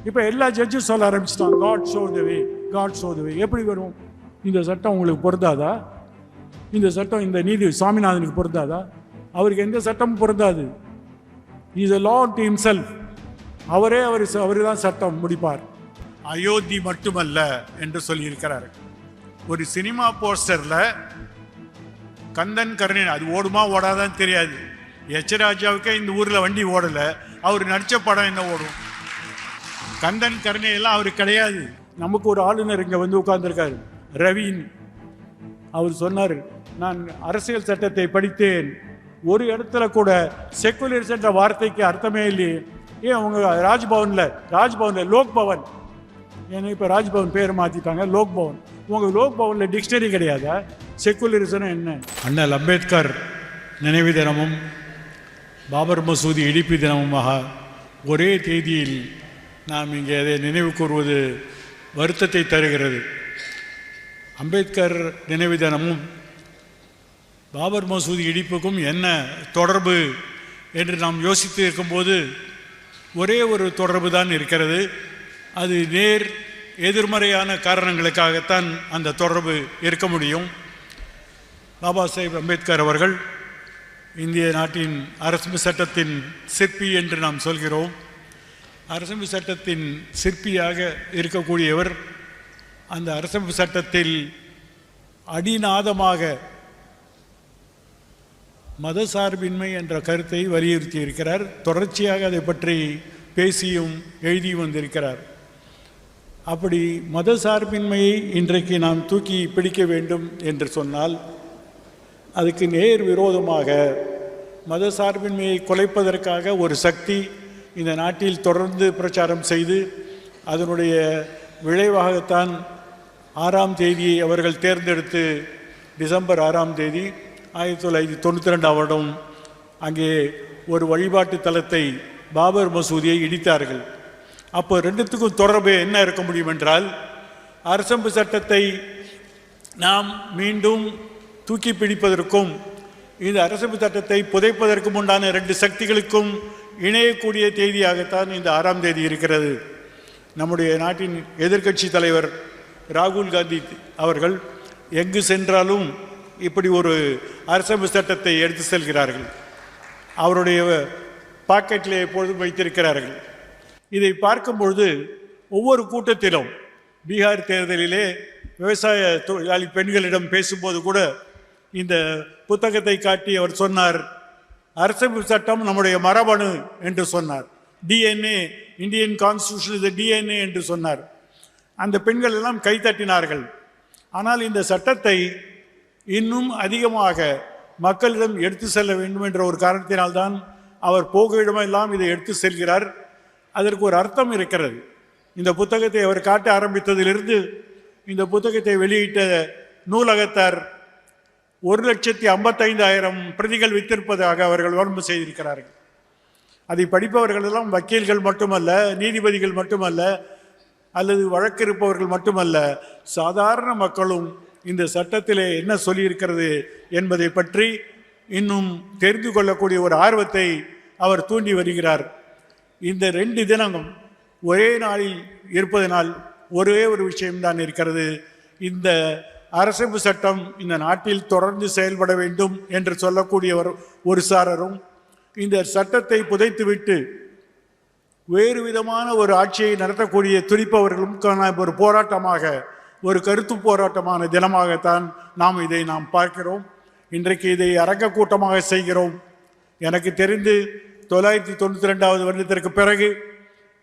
இப்போ எல்லா ஜட்ஜும் சொல்ல ஆரம்பிச்சிட்டான், God show the way, God show the way. எப்படி வரும்? இந்த சட்டம் உங்களுக்கு பொருந்தாதா? இந்த சட்டம் இந்த நீதி சுவாமிநாதனுக்கு பொருந்தாதா? அவருக்கு எந்த சட்டமும் பொருந்தாது. Is a law to himself. அவரே அவர் தான் சட்டம் முடிப்பார். அயோத்தி மட்டுமல்ல என்று சொல்லியிருக்கிறார். ஒரு சினிமா போஸ்டர்ல கந்தன் கருணன் அது ஓடுமா ஓடாதான் தெரியாது. எச்ராஜாவுக்கே இந்த ஊர்ல வண்டி ஓடல, அவர் நடிச்ச படம் என்ன ஓடும்? கந்தன் கருணை எல்லாம் அவருக்கு கிடையாது. நமக்கு ஒரு ஆளுநர் இங்க வந்து உட்கார்ந்துருக்காரு, ரவின். அவர் சொன்னார், நான் அரசியல் சட்டத்தை படித்தேன், ஒரு இடத்துல கூட செக்குலரிசம் என்ற வார்த்தைக்கு அர்த்தமே இல்லையே. ஏன் அவங்க ராஜ்பவன்ல லோக் பவன், ஏன்னா இப்போ ராஜ்பவன் பேர் மாற்றிட்டாங்க, லோக் பவன். உங்கள் லோக் பவனில் டிக்ஷனரி கிடையாதா? செக்குலரிசம் என்ன? அண்ணல் அம்பேத்கர் நினைவு தினமும் பாபர் மசூதி இடிப்பு தினமுமாக ஒரே தேதியில் நாம் இங்கே அதை நினைவு கூறுவது வருத்தத்தை தருகிறது. அம்பேத்கர் நினைவு தினமும் பாபர் மசூதி இடிப்புக்கும் என்ன தொடர்பு என்று நாம் யோசித்து இருக்கும்போது ஒரே ஒரு தொடர்பு தான் இருக்கிறது. அது நேர் எதிர்மறையான காரணங்களுக்காகத்தான் அந்த தொடர்பு இருக்க முடியும். பாபா சாஹேப் அம்பேத்கர் அவர்கள் இந்திய நாட்டின் அரசமைப்பு சட்டத்தின் சிற்பி என்று நாம் சொல்கிறோம். அரசமைப்பு சட்டத்தின் சிற்பியாக இருக்கக்கூடியவர் அந்த அரசமைப்பு சட்டத்தில் அடிநாதமாக மதசார்பின்மை என்ற கருத்தை வலியுறுத்தி இருக்கிறார். தொடர்ச்சியாக அதை பற்றி பேசியும் எழுதி வந்திருக்கிறார். அப்படி மதசார்பின்மையை இன்றைக்கு நாம் தூக்கி பிடிக்க வேண்டும் என்று சொன்னால் அதுக்கு நேர் விரோதமாக மதசார்பின்மையை குலைப்பதற்காக ஒரு சக்தி இந்த நாட்டில் தொடர்ந்து பிரச்சாரம் செய்து அதனுடைய விளைவாகத்தான் 6ஆம் தேதியை அவர்கள் தேர்ந்தெடுத்து டிசம்பர் 6ஆம் தேதி 1992 வருடம் அங்கே ஒரு வழிபாட்டு தலத்தை பாபர் மசூதியை இடித்தார்கள். அப்போ ரெண்டுத்துக்கும் தொடர்பு என்ன இருக்க முடியும் என்றால், அரசமைப்பு சட்டத்தை நாம் மீண்டும் தூக்கி பிடிப்பதற்கும் இந்த அரசமைப்பு சட்டத்தை புதைப்பதற்கும் உண்டான 2 சக்திகளுக்கும் இணையக்கூடிய தேதியாகத்தான் இந்த 6ஆம் தேதி இருக்கிறது. நம்முடைய நாட்டின் எதிர்க்கட்சி தலைவர் ராகுல் காந்தி அவர்கள் எங்கு சென்றாலும் இப்படி ஒரு அரசமைப்பு சட்டத்தை எடுத்து செல்கிறார்கள். அவருடைய பாக்கெட்டில் எப்பொழுதும் வைத்திருக்கிறார்கள். இதை பார்க்கும் பொழுது ஒவ்வொரு கூட்டத்திலும் பீகார் தேர்தலிலே விவசாய தொழிலாளி பெண்களிடம் பேசும்போது கூட இந்த புத்தகத்தை காட்டி அவர் சொன்னார், அரசமைப்பு சட்டம் நம்முடைய மரபணு என்று சொன்னார். டிஎன்ஏ, இந்தியன் கான்ஸ்டிடியூஷன் இது டிஎன்ஏ என்று சொன்னார். அந்த பெண்கள் எல்லாம் கைத்தட்டினார்கள். ஆனால் இந்த சட்டத்தை இன்னும் அதிகமாக மக்களிடம் எடுத்து செல்ல வேண்டும் என்ற ஒரு காரணத்தினால்தான் அவர் போக இடமெல்லாம் இதை எடுத்து செல்கிறார். அதற்கு ஒரு அர்த்தம் இருக்கிறது. இந்த புத்தகத்தை அவர் காட்ட ஆரம்பித்ததிலிருந்து இந்த புத்தகத்தை வெளியிட்ட நூலகத்தார் 1,55,000 பிரதிகள் வித்திருப்பதாக அவர்கள் விளம்பரம் செய்திருக்கிறார்கள். அதை படிப்பவர்கள் எல்லாம் வக்கீல்கள் மட்டுமல்ல, நீதிபதிகள் மட்டுமல்ல, அல்லது வழக்கு இருப்பவர்கள் மட்டுமல்ல, சாதாரண மக்களும் இந்த சட்டத்திலே என்ன சொல்லியிருக்கிறது என்பதை பற்றி இன்னும் தெரிந்து கொள்ளக்கூடிய ஒரு ஆர்வத்தை அவர் தூண்டி வருகிறார். இந்த 2 தினமும் ஒரே நாளில் இருப்பதனால் ஒரே ஒரு விஷயம்தான் இருக்கிறது. இந்த அரசமைப்பு சட்டம் இந்த நாட்டில் தொடர்ந்து செயல்பட வேண்டும் என்று சொல்லக்கூடியவர் ஒரு சாரரும், இந்த சட்டத்தை புதைத்துவிட்டு வேறு விதமான ஒரு ஆட்சியை நடத்தக்கூடிய துடிப்பவர்களும் ஒரு போராட்டமாக, ஒரு கருத்து போராட்டமான தினமாகத்தான் நாம் பார்க்கிறோம். இன்றைக்கு இதை அரங்க கூட்டமாக செய்கிறோம். எனக்கு தெரிந்து 992வது வருடத்திற்கு பிறகு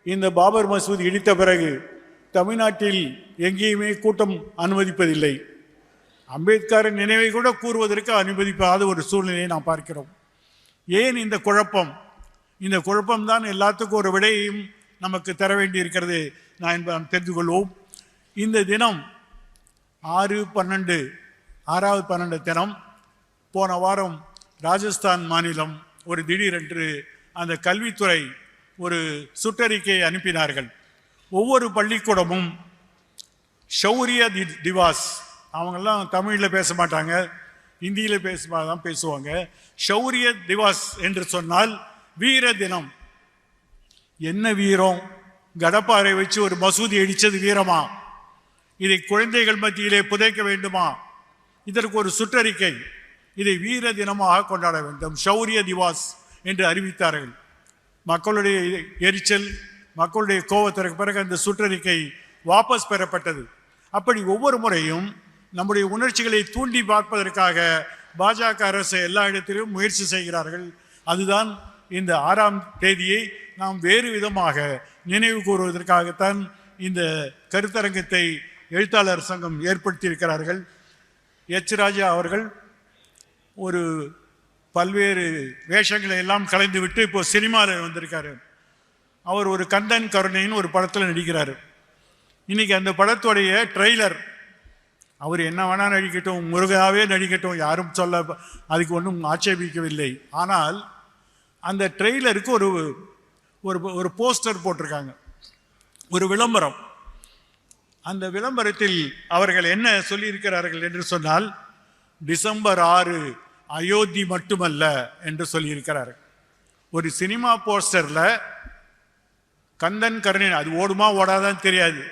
இந்த பாபர் மசூதி இடித்த பிறகு தமிழ்நாட்டில் எங்கேயுமே கூட்டம் அனுமதிப்பதில்லை. அம்பேத்கரின் நினைவை கூட கூறுவதற்கு அனுமதிக்காத ஒரு சூழ்நிலையை நாம் பார்க்கிறோம். ஏன் இந்த குழப்பம்? இந்த குழப்பம்தான் எல்லாத்துக்கும் ஒரு விடையையும் நமக்கு தர வேண்டி இருக்கிறது. நாம் தெரிந்து கொள்வோம். இந்த தினம் 6/12 தினம் போன வாரம் ராஜஸ்தான் மாநிலம் ஒரு திடீரென்று அந்த கல்வித்துறை ஒரு சுற்றறிக்கையை அனுப்பினார்கள். ஒவ்வொரு பள்ளிக்கூடமும் ஷௌரிய திவாஸ், அவங்கெல்லாம் தமிழில் பேச மாட்டாங்க, ஹிந்தியில் தான் பேசுவாங்க. ஷௌரிய திவாஸ் என்று சொன்னால் வீர தினம். என்ன வீரம்? கடப்பாறை வச்சு ஒரு மசூதி இடிச்சது வீரமா? இதை குழந்தைகள் மத்தியிலே புதைக்க வேண்டுமா? இதற்கு ஒரு சுற்றறிக்கை. இதை வீர தினமாக கொண்டாட வேண்டும், ஷௌரிய திவாஸ் என்று அறிவித்தார்கள். மக்களுடைய எரிச்சல், மக்களுடைய கோபத்திற்கு பிறகு அந்த சுற்றறிக்கை வாபஸ் பெறப்பட்டது. அப்படி ஒவ்வொரு முறையும் நம்முடைய உணர்ச்சிகளை தூண்டி பார்ப்பதற்காக பாஜக அரசு எல்லா இடத்திலும் முயற்சி செய்கிறார்கள். அதுதான் இந்த 6ஆம் தேதியை நாம் வேறு விதமாக நினைவு கூறுவதற்காகத்தான் இந்த கருத்தரங்கத்தை எழுத்தாளர் சங்கம் ஏற்படுத்தியிருக்கிறார்கள். எச் ராஜா அவர்கள் ஒரு பல்வேறு வேஷங்களை எல்லாம் கலைந்துவிட்டு இப்போ சினிமாவில் வந்திருக்காரு. அவர் ஒரு கந்தன் கருணைன்னு ஒரு படத்தில் நடிக்கிறார். இன்னைக்கு அந்த படத்துடைய ட்ரெய்லர், அவர் என்ன வேணா நடிக்கட்டும், முருகாவே நடிக்கட்டும், யாரும் சொல்ல அதுக்கு ஒன்றும் ஆட்சேபிக்கவில்லை. ஆனால் அந்த ட்ரெய்லருக்கு ஒரு ஒரு போஸ்டர் போட்டிருக்காங்க, ஒரு விளம்பரம். அந்த விளம்பரத்தில் அவர்கள் என்ன சொல்லியிருக்கிறார்கள் என்று சொன்னால், டிசம்பர் 6 அயோத்தி மட்டுமல்ல என்று சொல்லியிருக்கிறார்கள். ஒரு சினிமா போஸ்டர்ல கந்தன் கருணை, அது ஓடுமா ஓடாதான் தெரியாது.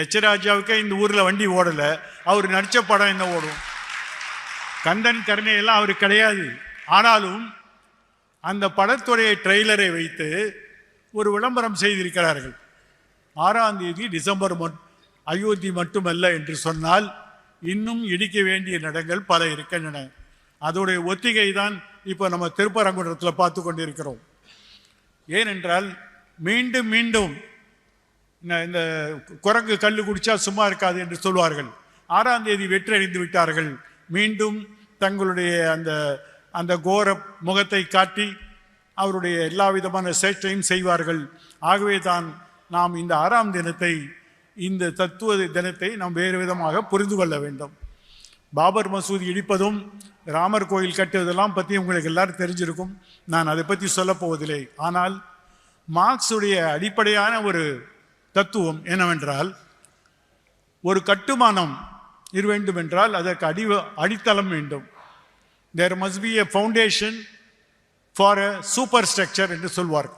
எச் ராஜாவுக்கே இந்த ஊர்ல வண்டி ஓடல, அவர் நடிச்ச படம் என்ன ஓடும்? கந்தன் கருணை எல்லாம் அவரு கிடையாது. ஆனாலும் அந்த படத்துடைய ட்ரெய்லரை வைத்து ஒரு விளம்பரம் செய்திருக்கிறார்கள். 6ஆம் தேதி டிசம்பர் அயோத்தி மட்டுமல்ல என்று சொன்னால் இன்னும் இடிக்க வேண்டிய இடங்கள் பல இருக்கின்றன. அதோடைய ஒத்திகை தான் இப்போ நம்ம திருப்பரங்குன்றத்தில் பார்த்து கொண்டிருக்கிறோம். ஏனென்றால் மீண்டும் மீண்டும் இந்த குரங்கு கல்லு குடிச்சா சும்மா இருக்காது என்று சொல்வார்கள். 6ஆம் தேதி வெற்றி அடைந்து விட்டார்கள். மீண்டும் தங்களுடைய அந்த அந்த கோர முகத்தை காட்டி அவருடைய எல்லா விதமான சேஷ்டையும் செய்வார்கள். ஆகவே தான் நாம் இந்த 6ஆம் தினத்தை, இந்த தத்துவ தினத்தை நாம் வேறு விதமாக புரிந்து கொள்ள வேண்டும். பாபர் மசூதி இடிப்பதும் ராமர் கோயில் கட்டுவதெல்லாம் பற்றி உங்களுக்கு எல்லாரும் தெரிஞ்சிருக்கும். நான் அதை பற்றி சொல்ல போவதில்லை. ஆனால் மார்க்ஸுடைய அடிப்படையான ஒரு தத்துவம் என்னவென்றால், ஒரு கட்டுமானம் வேண்டும் என்றால் அதற்கு அடித்தளம் வேண்டும். There must be a foundation for a superstructure என்று சொல்வார்.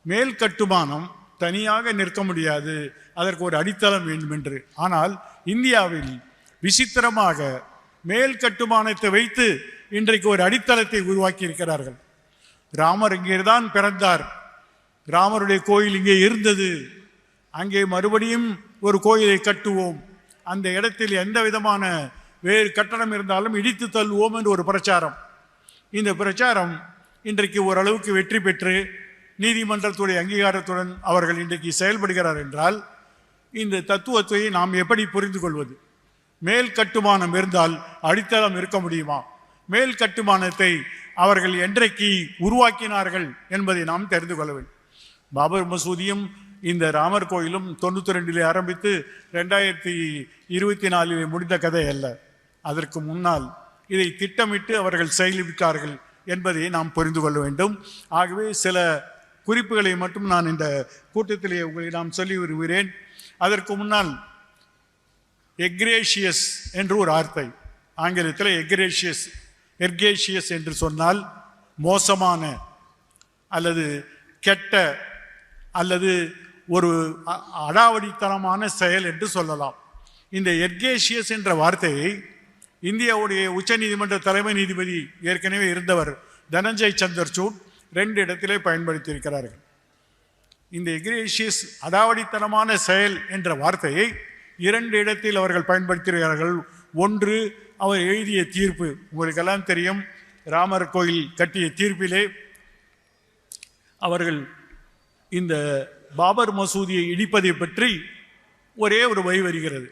மேல் கட்டுமானம் தனியாக நிற்க முடியாது, அதற்கு ஒரு அடித்தளம் வேண்டும் என்று. ஆனால் இந்தியாவில் விசித்திரமாக மேல் கட்டுமானத்தை வைத்து இன்றைக்கு ஒரு அடித்தளத்தை உருவாக்கி இருக்கிறார்கள். ராமர் இங்கே தான் பிறந்தார், ராமருடைய கோயில் இங்கே இருந்தது, அங்கே மறுபடியும் ஒரு கோயிலை கட்டுவோம், அந்த இடத்தில் எந்த விதமான வேறு கட்டணம் இருந்தாலும் இடித்து தள்ளுவோம் என்று ஒரு பிரச்சாரம். இந்த பிரச்சாரம் இன்றைக்கு ஓரளவுக்கு வெற்றி பெற்று நீதிமன்றத்துடைய அங்கீகாரத்துடன் அவர்கள் இன்றைக்கு செயல்படுகிறார் என்றால், இந்த தத்துவத்தை நாம் எப்படி புரிந்து கொள்வது? மேல் கட்டுமானம் இருந்தால் அடித்தளம் இருக்க முடியுமா? மேல் கட்டுமானத்தை அவர்கள் என்றைக்கு உருவாக்கினார்கள் என்பதை நாம் தெரிந்து கொள்ள வேண்டும். பாபர் மசூதியும் இந்த ராமர் கோயிலும் 92 ஆரம்பித்து 2024 முடிந்த கதை அல்ல. அதற்கு முன்னால் இதை திட்டமிட்டு அவர்கள் செயல்பட்டார்கள் என்பதை நாம் புரிந்து கொள்ள வேண்டும். ஆகவே சில குறிப்புகளை மட்டும் நான் இந்த கூட்டத்திலே உங்களை நாம் சொல்லி வருகிறேன். அதற்கு முன்னால் எக்ரேஷியஸ் என்று ஒரு வார்த்தை, ஆங்கிலத்தில் எர்கேஷியஸ் என்று சொன்னால் மோசமான அல்லது கெட்ட அல்லது ஒரு அடாவடித்தனமான செயல் என்று சொல்லலாம். இந்த எர்கேஷியஸ் என்ற வார்த்தையை இந்தியாவுடைய உச்ச நீதிமன்ற தலைமை நீதிபதி ஏற்கனவே இருந்தவர் தனஞ்சய் சந்திரசூட் 2 இடத்திலே பயன்படுத்தியிருக்கிறார்கள். இந்த எக்ரேஷியஸ் அடாவடித்தனமான செயல் என்ற வார்த்தையை 2 இடத்தில் அவர்கள் பயன்படுத்தியிருக்கிறார்கள். ஒன்று, அவர் எழுதிய தீர்ப்பு. உங்களுக்கெல்லாம் தெரியும், ராமர் கோயில் கட்டிய தீர்ப்பிலே அவர்கள் இந்த பாபர் மசூதியை இடிப்பதை பற்றி ஒரே ஒரு வரி வருகிறது,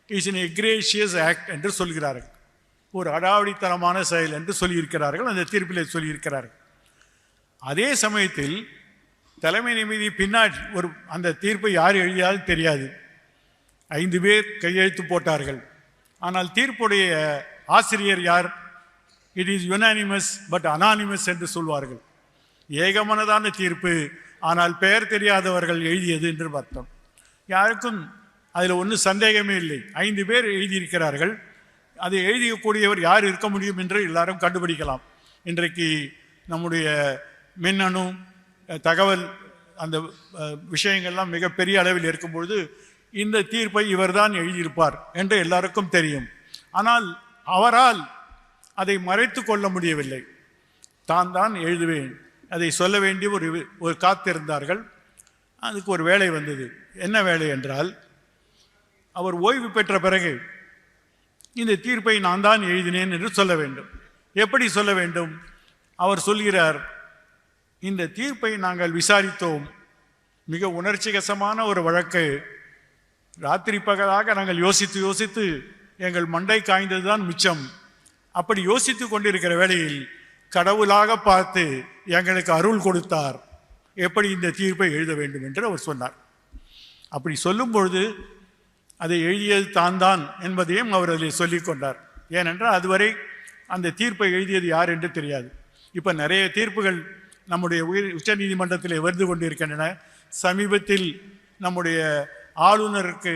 இட்ஸ் an egregious ஆக்ட் என்று சொல்கிறார்கள். ஒரு அடாவடித்தனமான செயல் என்று சொல்லியிருக்கிறார்கள், அந்த தீர்ப்பிலே சொல்லியிருக்கிறார்கள். அதே சமயத்தில் தலைமை நீதிபதி பின்னாடி ஒரு அந்த தீர்ப்பை யார் எழுதியாவது தெரியாது, 5 பேர் கையெழுத்து போட்டார்கள். ஆனால் தீர்ப்புடைய ஆசிரியர் யார்? It is unanimous but anonymous என்று சொல்வார்கள். ஏகமனதான தீர்ப்பு, ஆனால் பெயர் தெரியாதவர்கள் எழுதியது என்று அர்த்தம். யாருக்கும் அதில் ஒன்றும் சந்தேகமே இல்லை. 5 பேர் எழுதியிருக்கிறார்கள். அதை எழுதியக்கூடியவர் யார் இருக்க முடியும் என்று எல்லாரும் கண்டுபிடிக்கலாம். இன்றைக்கு நம்முடைய மின்னணு தகவல் அந்த விஷயங்கள்லாம் மிகப்பெரிய அளவில் இருக்கும்பொழுது இந்த தீர்ப்பை இவர்தான் எழுதியிருப்பார் என்று எல்லாருக்கும் தெரியும். ஆனால் அவரால் அதை மறைத்து கொள்ள முடியவில்லை. தான் எழுதுவேன் அதை சொல்ல வேண்டிய ஒரு காத்திருந்தார்கள். அதுக்கு ஒரு வேலை வந்தது. என்ன வேலை என்றால், அவர் ஓய்வு பெற்ற பிறகு இந்த தீர்ப்பை நான் தான் எழுதினேன் என்று சொல்ல வேண்டும். எப்படி சொல்ல வேண்டும்? அவர் சொல்கிறார், இந்த தீர்ப்பை நாங்கள் விசாரித்தோம், மிக உணர்ச்சிகசமான ஒரு வழக்கு, ராத்திரி பகலாக நாங்கள் யோசித்து யோசித்து எங்கள் மண்டை காய்ந்ததுதான் மிச்சம். அப்படி யோசித்து கொண்டிருக்கிற வேளையில் கடவுளாக பார்த்து எங்களுக்கு அருள் கொடுத்தார், எப்படி இந்த தீர்ப்பை எழுத வேண்டும் என்று அவர் சொன்னார். அப்படி சொல்லும் பொழுது அதை எழுதியது தான் என்பதையும் அவர் அதில் சொல்லிக் கொண்டார். ஏனென்றால் அதுவரை அந்த தீர்ப்பை எழுதியது யார் என்று தெரியாது. இப்போ நிறைய தீர்ப்புகள் நம்முடைய உச்ச நீதிமன்றத்தில் வந்து கொண்டிருக்கின்றன. சமீபத்தில் நம்முடைய ஆளுநருக்கு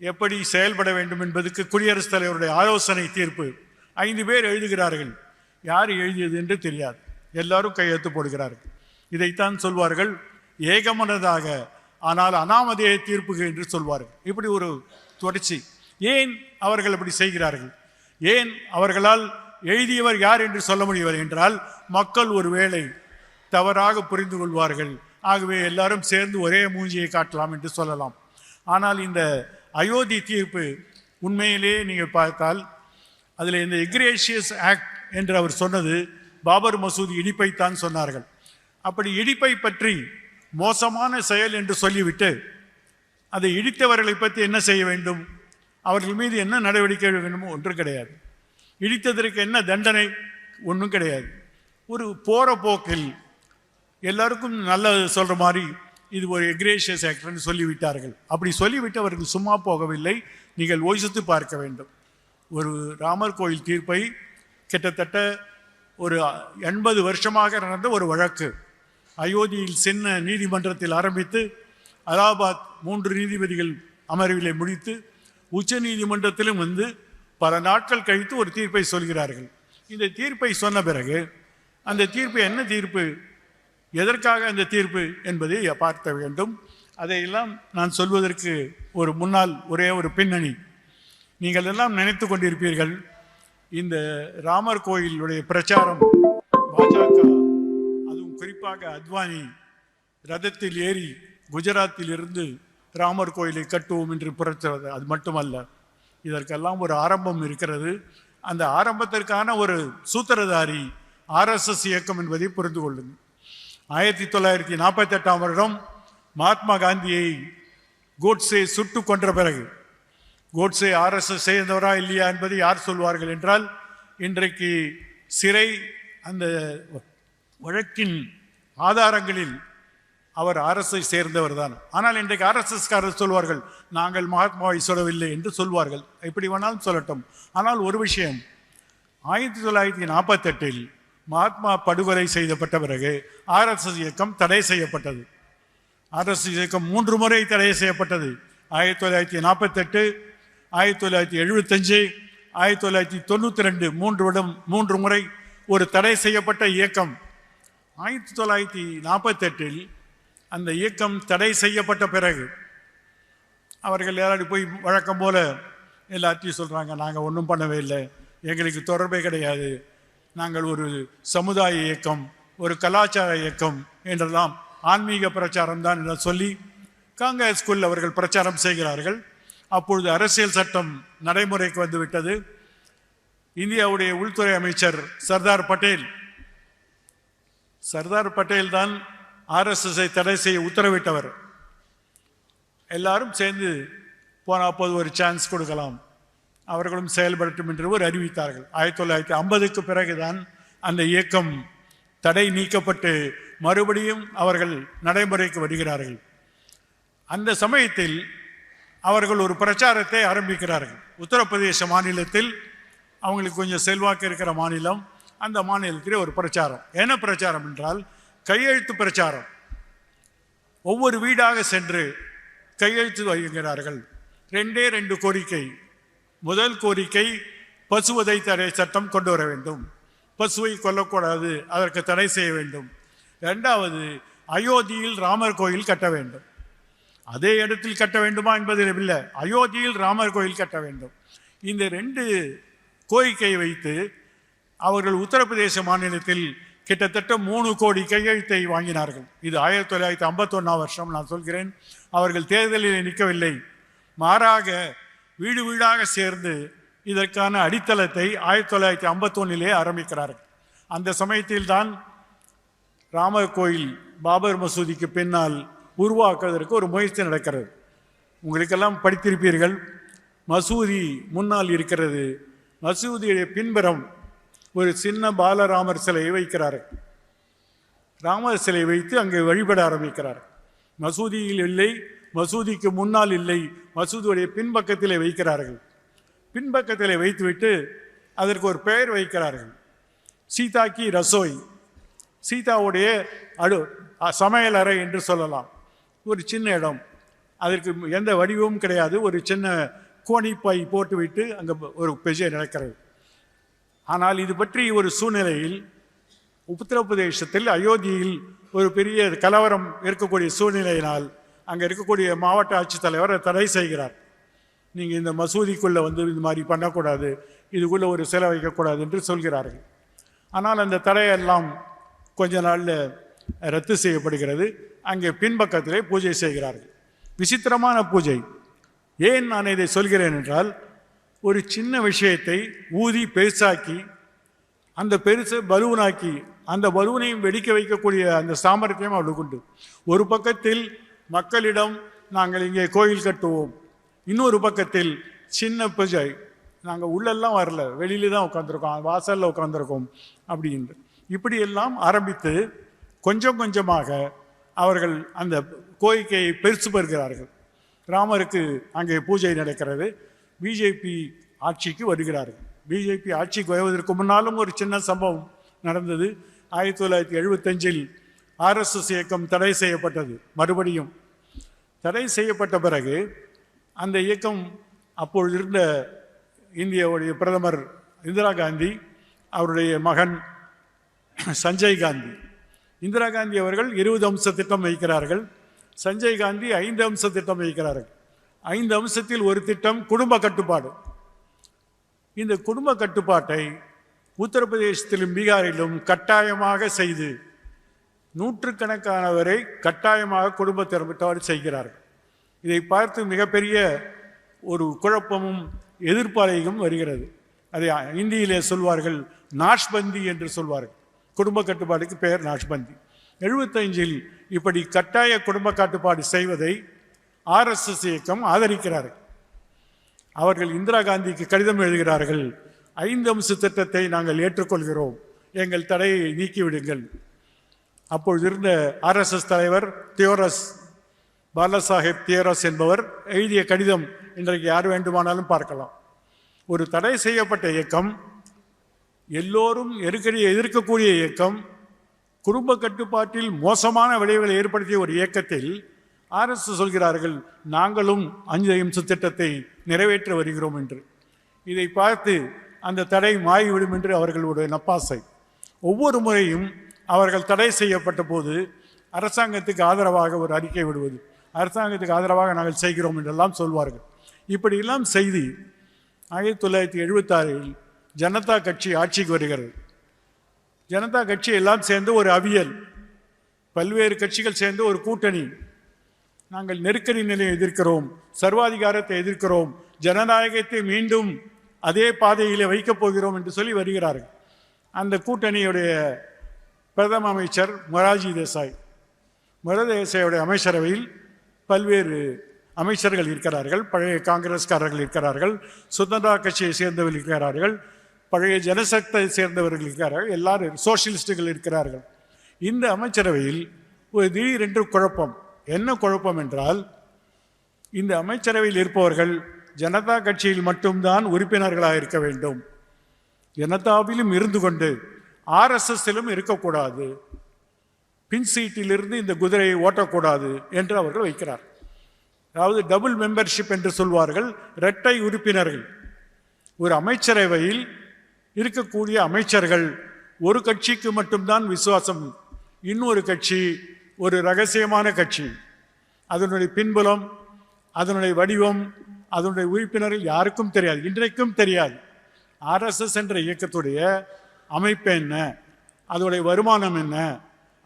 எப்படி செயல்பட வேண்டும் என்பதற்கு குடியரசுத் தலைவருடைய ஆலோசனை தீர்ப்பு 5 பேர் எழுதுகிறார்கள். யார் எழுதியது என்று தெரியாது, எல்லாரும் கையெழுத்து போடுகிறார்கள். இதைத்தான் சொல்வார்கள் ஏகமனதாக ஆனால் அனாமதேய தீர்ப்பு என்று சொல்வார்கள். இப்படி ஒரு தொடர்ச்சி. ஏன் அவர்கள் அப்படி செய்கிறார்கள்? ஏன் அவர்களால் எழுதியவர் யார் என்று சொல்ல முடியவில்லை என்றால், மக்கள் ஒருவேளை தவறாக புரிந்து கொள்வார்கள், ஆகவே எல்லாரும் சேர்ந்து ஒரே மூஞ்சியை காட்டலாம் என்று சொல்லலாம். ஆனால் இந்த அயோத்தி தீர்ப்பு உண்மையிலே நீங்கள் பார்த்தால் அதில் இந்த எக்ரேஷியஸ் ஆக்ட் என்று அவர் சொன்னது பாபர் மசூதி இடிப்பைத்தான் சொன்னார்கள். அப்படி இடிப்பை பற்றி மோசமான செயல் என்று சொல்லிவிட்டு அதை இடித்தவர்களை பற்றி என்ன செய்ய வேண்டும், அவர்கள் மீது என்ன நடவடிக்கை வேண்டுமோ ஒன்று கிடையாது. இடித்ததற்கு என்ன தண்டனை ஒன்றும் கிடையாது. ஒரு போகிற போக்கில் எல்லாருக்கும் நல்லது சொல்கிற மாதிரி இது ஒரு எக்ரேஷியஸ் ஆக்ட்னு சொல்லிவிட்டார்கள். அப்படி சொல்லிவிட்டு அவர்கள் சும்மா போகவில்லை, நீங்கள் யோசித்து பார்க்க வேண்டும். ஒரு ராமர் கோயில் தீர்ப்பை கிட்டத்தட்ட ஒரு 80 வருஷமாக நடந்த ஒரு வழக்கு அயோத்தியில் சின்ன நீதிமன்றத்தில் ஆரம்பித்து அலகாபாத் 3 நீதிபதிகள் அமர்விலை முடித்து உச்ச நீதிமன்றத்திலும் வந்து பல நாட்கள் கழித்து ஒரு தீர்ப்பை சொல்கிறார்கள். இந்த தீர்ப்பை சொன்ன பிறகு அந்த தீர்ப்பு என்ன தீர்ப்பு, எதற்காக அந்த தீர்ப்பு என்பதை பார்க்க வேண்டும். அதையெல்லாம் நான் சொல்வதற்கு ஒரு முன்னால் ஒரே ஒரு பின்னணி. நீங்கள் எல்லாம் நினைத்து கொண்டிருப்பீர்கள், இந்த ராமர் கோயிலுடைய பிரச்சாரம் பாஜக, அதுவும் குறிப்பாக அத்வானி ரதத்தில் ஏறி குஜராத்தில் இருந்து ராமர் கோயிலை கட்டுவோம் என்று புறச்சது. அது மட்டுமல்ல, இதற்கெல்லாம் ஒரு ஆரம்பம் இருக்கிறது. அந்த ஆரம்பத்திற்கான ஒரு சூத்திரதாரி RSS இயக்கம் என்பதை புரிந்து கொள்ளுங்கள். 1948ஆம் வருடம் மகாத்மா காந்தியை கோட்ஸே சுட்டு கொன்ற பிறகு, கோட்ஸே RSS சேர்ந்தவரா இல்லையா என்பதை யார் சொல்வார்கள் என்றால், இன்றைக்கு சிறை அந்த வழக்கின் ஆதாரங்களில் அவர் RSS சேர்ந்தவர் தான். ஆனால் இன்றைக்கு RSSகாரர் சொல்வார்கள் நாங்கள் மகாத்மாவை சொல்லவில்லை என்று சொல்வார்கள். எப்படி வேணாலும் சொல்லட்டும். ஆனால் ஒரு விஷயம், 1948இல் மகாத்மா படுகொலை செய்யப்பட்ட பிறகு RSS இயக்கம் தடை செய்யப்பட்டது. RSS இயக்கம் 3 முறை தடை செய்யப்பட்டது. 1948, 1975, 1992 3 முறை ஒரு தடை செய்யப்பட்ட இயக்கம். 1948இல் அந்த இயக்கம் தடை செய்யப்பட்ட பிறகு அவர்கள் எல்லாரும் போய் வழக்கம் போல எல்லாத்தையும் சொல்கிறாங்க, நாங்கள் ஒன்றும் பண்ணவே இல்லை, எங்களுக்கு தொடர்பே கிடையாது, நாங்கள் ஒரு சமுதாய இயக்கம், ஒரு கலாச்சார இயக்கம் என்றெல்லாம் ஆன்மீக பிரச்சாரம் தான் என்று சொல்லி காங்கிரஸ்குள் அவர்கள் பிரச்சாரம் செய்கிறார்கள். அப்பொழுது அரசியல் சட்டம் நடைமுறைக்கு வந்துவிட்டது. இந்தியாவுடைய உள்துறை அமைச்சர் சர்தார் பட்டேல் தான் RSSஐ தடை செய்ய உத்தரவிட்டவர். எல்லாரும் சேர்ந்து போன போது ஒரு சான்ஸ் கொடுக்கலாம், அவர்களும் செயல்படட்டும் என்று ஒரு அறிவித்தார்கள். 1950க்கு பிறகுதான் அந்த இயக்கம் தடை நீக்கப்பட்டு மறுபடியும் அவர்கள் நடைமுறைக்கு வருகிறார்கள். அந்த சமயத்தில் அவர்கள் ஒரு பிரச்சாரத்தை ஆரம்பிக்கிறார்கள். உத்தரப்பிரதேச மாநிலத்தில் அவங்களுக்கு கொஞ்சம் செல்வாக்கு இருக்கிற மாநிலம், அந்த மாநிலத்திலே ஒரு பிரச்சாரம். என்ன பிரச்சாரம் என்றால் கையெழுத்து பிரச்சாரம். ஒவ்வொரு வீடாக சென்று கையெழுத்து வைக்கிறார்கள். 2 கோரிக்கை. முதல் கோரிக்கை, பசுவதை தடை சட்டம் கொண்டு வர வேண்டும், பசுவை கொல்லக்கூடாது, அதற்கு தடை செய்ய வேண்டும். 2வது, அயோத்தியில் ராமர் கோயில் கட்ட வேண்டும். அதே இடத்தில் கட்ட வேண்டுமா என்பதில் இல்லை, அயோத்தியில் ராமர் கோயில் கட்ட வேண்டும். இந்த 2 கோரிக்கையை வைத்து அவர்கள் உத்தரப்பிரதேச மாநிலத்தில் கிட்டத்தட்ட 3 கோடி கையெழுத்தை வாங்கினார்கள். இது 1951 வருஷம். நான் சொல்கிறேன், அவர்கள் தேர்தலில் நிற்கவில்லை, மாறாக வீடு வீடாக சேர்ந்து இதற்கான அடித்தளத்தை 1951 ஆரம்பிக்கிறார்கள். அந்த சமயத்தில் தான் ராமர் கோயில் பாபர் மசூதிக்கு பின்னால் உருவாக்குவதற்கு ஒரு முயற்சி நடக்கிறது. உங்களுக்கெல்லாம் படித்திருப்பீர்கள். மசூதி முன்னால் இருக்கிறது, மசூதியுடைய பின்புறம் ஒரு சின்ன பாலராமர் சிலையை வைக்கிறார்கள். ராமர் சிலை வைத்து அங்கே வழிபட ஆரம்பிக்கிறார். மசூதியில் இல்லை, மசூதிக்கு முன்னால் இல்லை, மசூதியுடைய பின்பக்கத்திலே வைக்கிறார்கள். பின்பக்கத்திலே வைத்துவிட்டு அதற்கு ஒரு பெயர் வைக்கிறார்கள், சீதா கி ரசோய், சீதாவுடைய சமையல் அறை என்று சொல்லலாம். ஒரு சின்ன இடம், அதற்கு எந்த வடிவமும் கிடையாது, ஒரு சின்ன கோணிப்பை போட்டுவிட்டு அங்கே ஒரு பெஜை நடக்கிறது. ஆனால் இது பற்றி ஒரு சூழ்நிலையில் உத்தரப்பிரதேசத்தில் அயோத்தியில் ஒரு பெரிய கலவரம் இருக்கக்கூடிய சூழ்நிலையினால் அங்கே இருக்கக்கூடிய மாவட்ட ஆட்சித்தலைவர் தடை செய்கிறார். நீங்கள் இந்த மசூதிக்குள்ளே வந்து இது மாதிரி பண்ணக்கூடாது, இதுக்குள்ளே ஒரு சிலை வைக்கக்கூடாது என்று சொல்கிறார்கள். ஆனால் அந்த தடையெல்லாம் கொஞ்ச நாளில் ரத்து செய்யப்படுகிறது. அங்கே பின்பக்கத்திலே பூஜை செய்கிறார்கள். விசித்திரமான பூஜை. ஏன் நான் இதை சொல்கிறேன் என்றால், ஒரு சின்ன விஷயத்தை ஊதி பெருசாக்கி அந்த பெருசை பலூனாக்கி அந்த பலூனையும் வெடிக்க வைக்கக்கூடிய அந்த சாமர்த்தியம் அவளுக்கு உண்டு. ஒரு பக்கத்தில் மக்களிடம் நாங்கள் இங்கே கோயில் கட்டுவோம், இன்னொரு பக்கத்தில் சின்ன பூஜை, நாங்கள் உள்ளெல்லாம் வரல, வெளியில தான் உட்காந்துருக்கோம், வாசலில் உட்காந்துருக்கோம் அப்படின்னு இப்படியெல்லாம் ஆரம்பித்து கொஞ்சம் கொஞ்சமாக அவர்கள் அந்த கோரிக்கையை பெருசு பெறுகிறார்கள். ராமருக்கு அங்கே பூஜை நடக்கிறது. பிஜேபி ஆட்சிக்கு வருகிறார்கள். பிஜேபி ஆட்சிக்கு வருவதற்கு முன்னாலும் ஒரு சின்ன சம்பவம் நடந்தது. 1975 RSS இயக்கம் தடை செய்யப்பட்டது. மறுபடியும் தடை செய்யப்பட்ட பிறகு அந்த இயக்கம், அப்பொழுது இருந்த இந்தியாவுடைய பிரதமர் இந்திரா காந்தி, அவருடைய மகன் சஞ்சய் காந்தி, இந்திரா காந்தி அவர்கள் 20 அம்ச திட்டம் வைக்கிறார்கள், சஞ்சய் காந்தி 5 அம்ச திட்டம் வைக்கிறார்கள். 5 அம்சத்தில் ஒரு திட்டம் குடும்ப கட்டுப்பாடு. இந்த குடும்ப கட்டுப்பாட்டை உத்தரப்பிரதேசத்திலும் பீகாரிலும் கட்டாயமாக செய்து நூற்றுக்கணக்கானவரை கட்டாயமாக குடும்ப திட்டத்தோடு செய்கிறார்கள். இதை பார்த்து மிகப்பெரிய ஒரு குழப்பமும் எதிர்ப்பாளையும் வருகிறது. அதை இந்தியிலே சொல்வார்கள் நாஷ்பந்தி என்று சொல்வார்கள். குடும்ப கட்டுப்பாடுக்கு பெயர் நாஷ்பந்தி. 75 இப்படி கட்டாய குடும்ப கட்டுப்பாடு செய்வதை RSS இயக்கம் ஆதரிக்கிறார்கள். அவர்கள் இந்திரா காந்திக்கு கடிதம் எழுதுகிறார்கள், 5 அம்ச திட்டத்தை நாங்கள் ஏற்றுக்கொள்கிறோம், எங்கள் தடையை நீக்கிவிடுங்கள். அப்பொழுது இருந்த RSS தலைவர் தியோரஸ், பாலாசாஹேப் தியோரஸ் என்பவர் எழுதிய கடிதம் இன்றைக்கு யார் வேண்டுமானாலும் பார்க்கலாம். ஒரு தடை செய்யப்பட்ட இயக்கம், எல்லோரும் எதிர்க்கக்கூடிய இயக்கம், குடும்ப கட்டுப்பாட்டில் மோசமான விளைவுகளை ஏற்படுத்திய ஒரு இயக்கத்தில் RSS சொல்கிறார்கள் நாங்களும் 5 அம்ச திட்டத்தை நிறைவேற்ற வருகிறோம் என்று. இதை பார்த்து அந்த தடை மாறிவிடும் என்று அவர்களுடைய நப்பாசை. ஒவ்வொரு முறையும் அவர்கள் தடை செய்யப்பட்ட போது அரசாங்கத்துக்கு ஆதரவாக ஒரு அறிக்கை விடுவது, அரசாங்கத்துக்கு ஆதரவாக நாங்கள் செய்கிறோம் என்றெல்லாம் சொல்வார்கள். இப்படியெல்லாம் செய்தி 1976 ஜனதா கட்சி ஆட்சிக்கு வருகிறது. ஜனதா கட்சி எல்லாம் சேர்ந்து ஒரு அவியல், பல்வேறு கட்சிகள் சேர்ந்து ஒரு கூட்டணி, நாங்கள் நெருக்கடி நிலையை எதிர்க்கிறோம், சர்வாதிகாரத்தை எதிர்க்கிறோம், ஜனநாயகத்தை மீண்டும் அதே பாதையிலே வைக்கப் போகிறோம் என்று சொல்லி வருகிறார்கள். அந்த கூட்டணியுடைய பிரதம அமைச்சர் மொரார்ஜி தேசாய். மொரார்ஜி தேசாயுடைய அமைச்சரவையில் பல்வேறு அமைச்சர்கள் இருக்கிறார்கள், பழைய காங்கிரஸ்காரர்கள் இருக்கிறார்கள், சுதந்திரா கட்சியை சேர்ந்தவர்கள் இருக்கிறார்கள், பழைய ஜனசக்தியை சேர்ந்தவர்கள் இருக்கிறார்கள், எல்லாரும் சோசியலிஸ்டுகள் இருக்கிறார்கள். இந்த அமைச்சரவையில் ஒரு திடீரென்று குழப்பம். என்ன குழப்பம் என்றால், இந்த அமைச்சரவையில் இருப்பவர்கள் ஜனதா கட்சியில் மட்டும்தான் உறுப்பினர்களாக இருக்க வேண்டும், ஜனதாவிலும் இருந்து கொண்டு RSSலும் இருக்கக்கூடாது, பின் சீட்டிலிருந்து இந்த குதிரையை ஓட்டக்கூடாது என்று அவர்கள் வைக்கிறார். அதாவது டபுள் மெம்பர்ஷிப் என்று சொல்வார்கள், இரட்டை உறுப்பினர்கள். ஒரு அமைச்சரவையில் இருக்கக்கூடிய அமைச்சர்கள் ஒரு கட்சிக்கு மட்டும்தான் விசுவாசம், இன்னொரு கட்சி ஒரு ரகசியமான கட்சி. அதனுடைய பின்புலம், அதனுடைய வடிவம், அதனுடைய உறுப்பினர்கள் யாருக்கும் தெரியாது, இன்றைக்கும் தெரியாது. RSS என்ற இயக்கத்துடைய அமைப்பு என்ன, அதோடைய வருமானம் என்ன,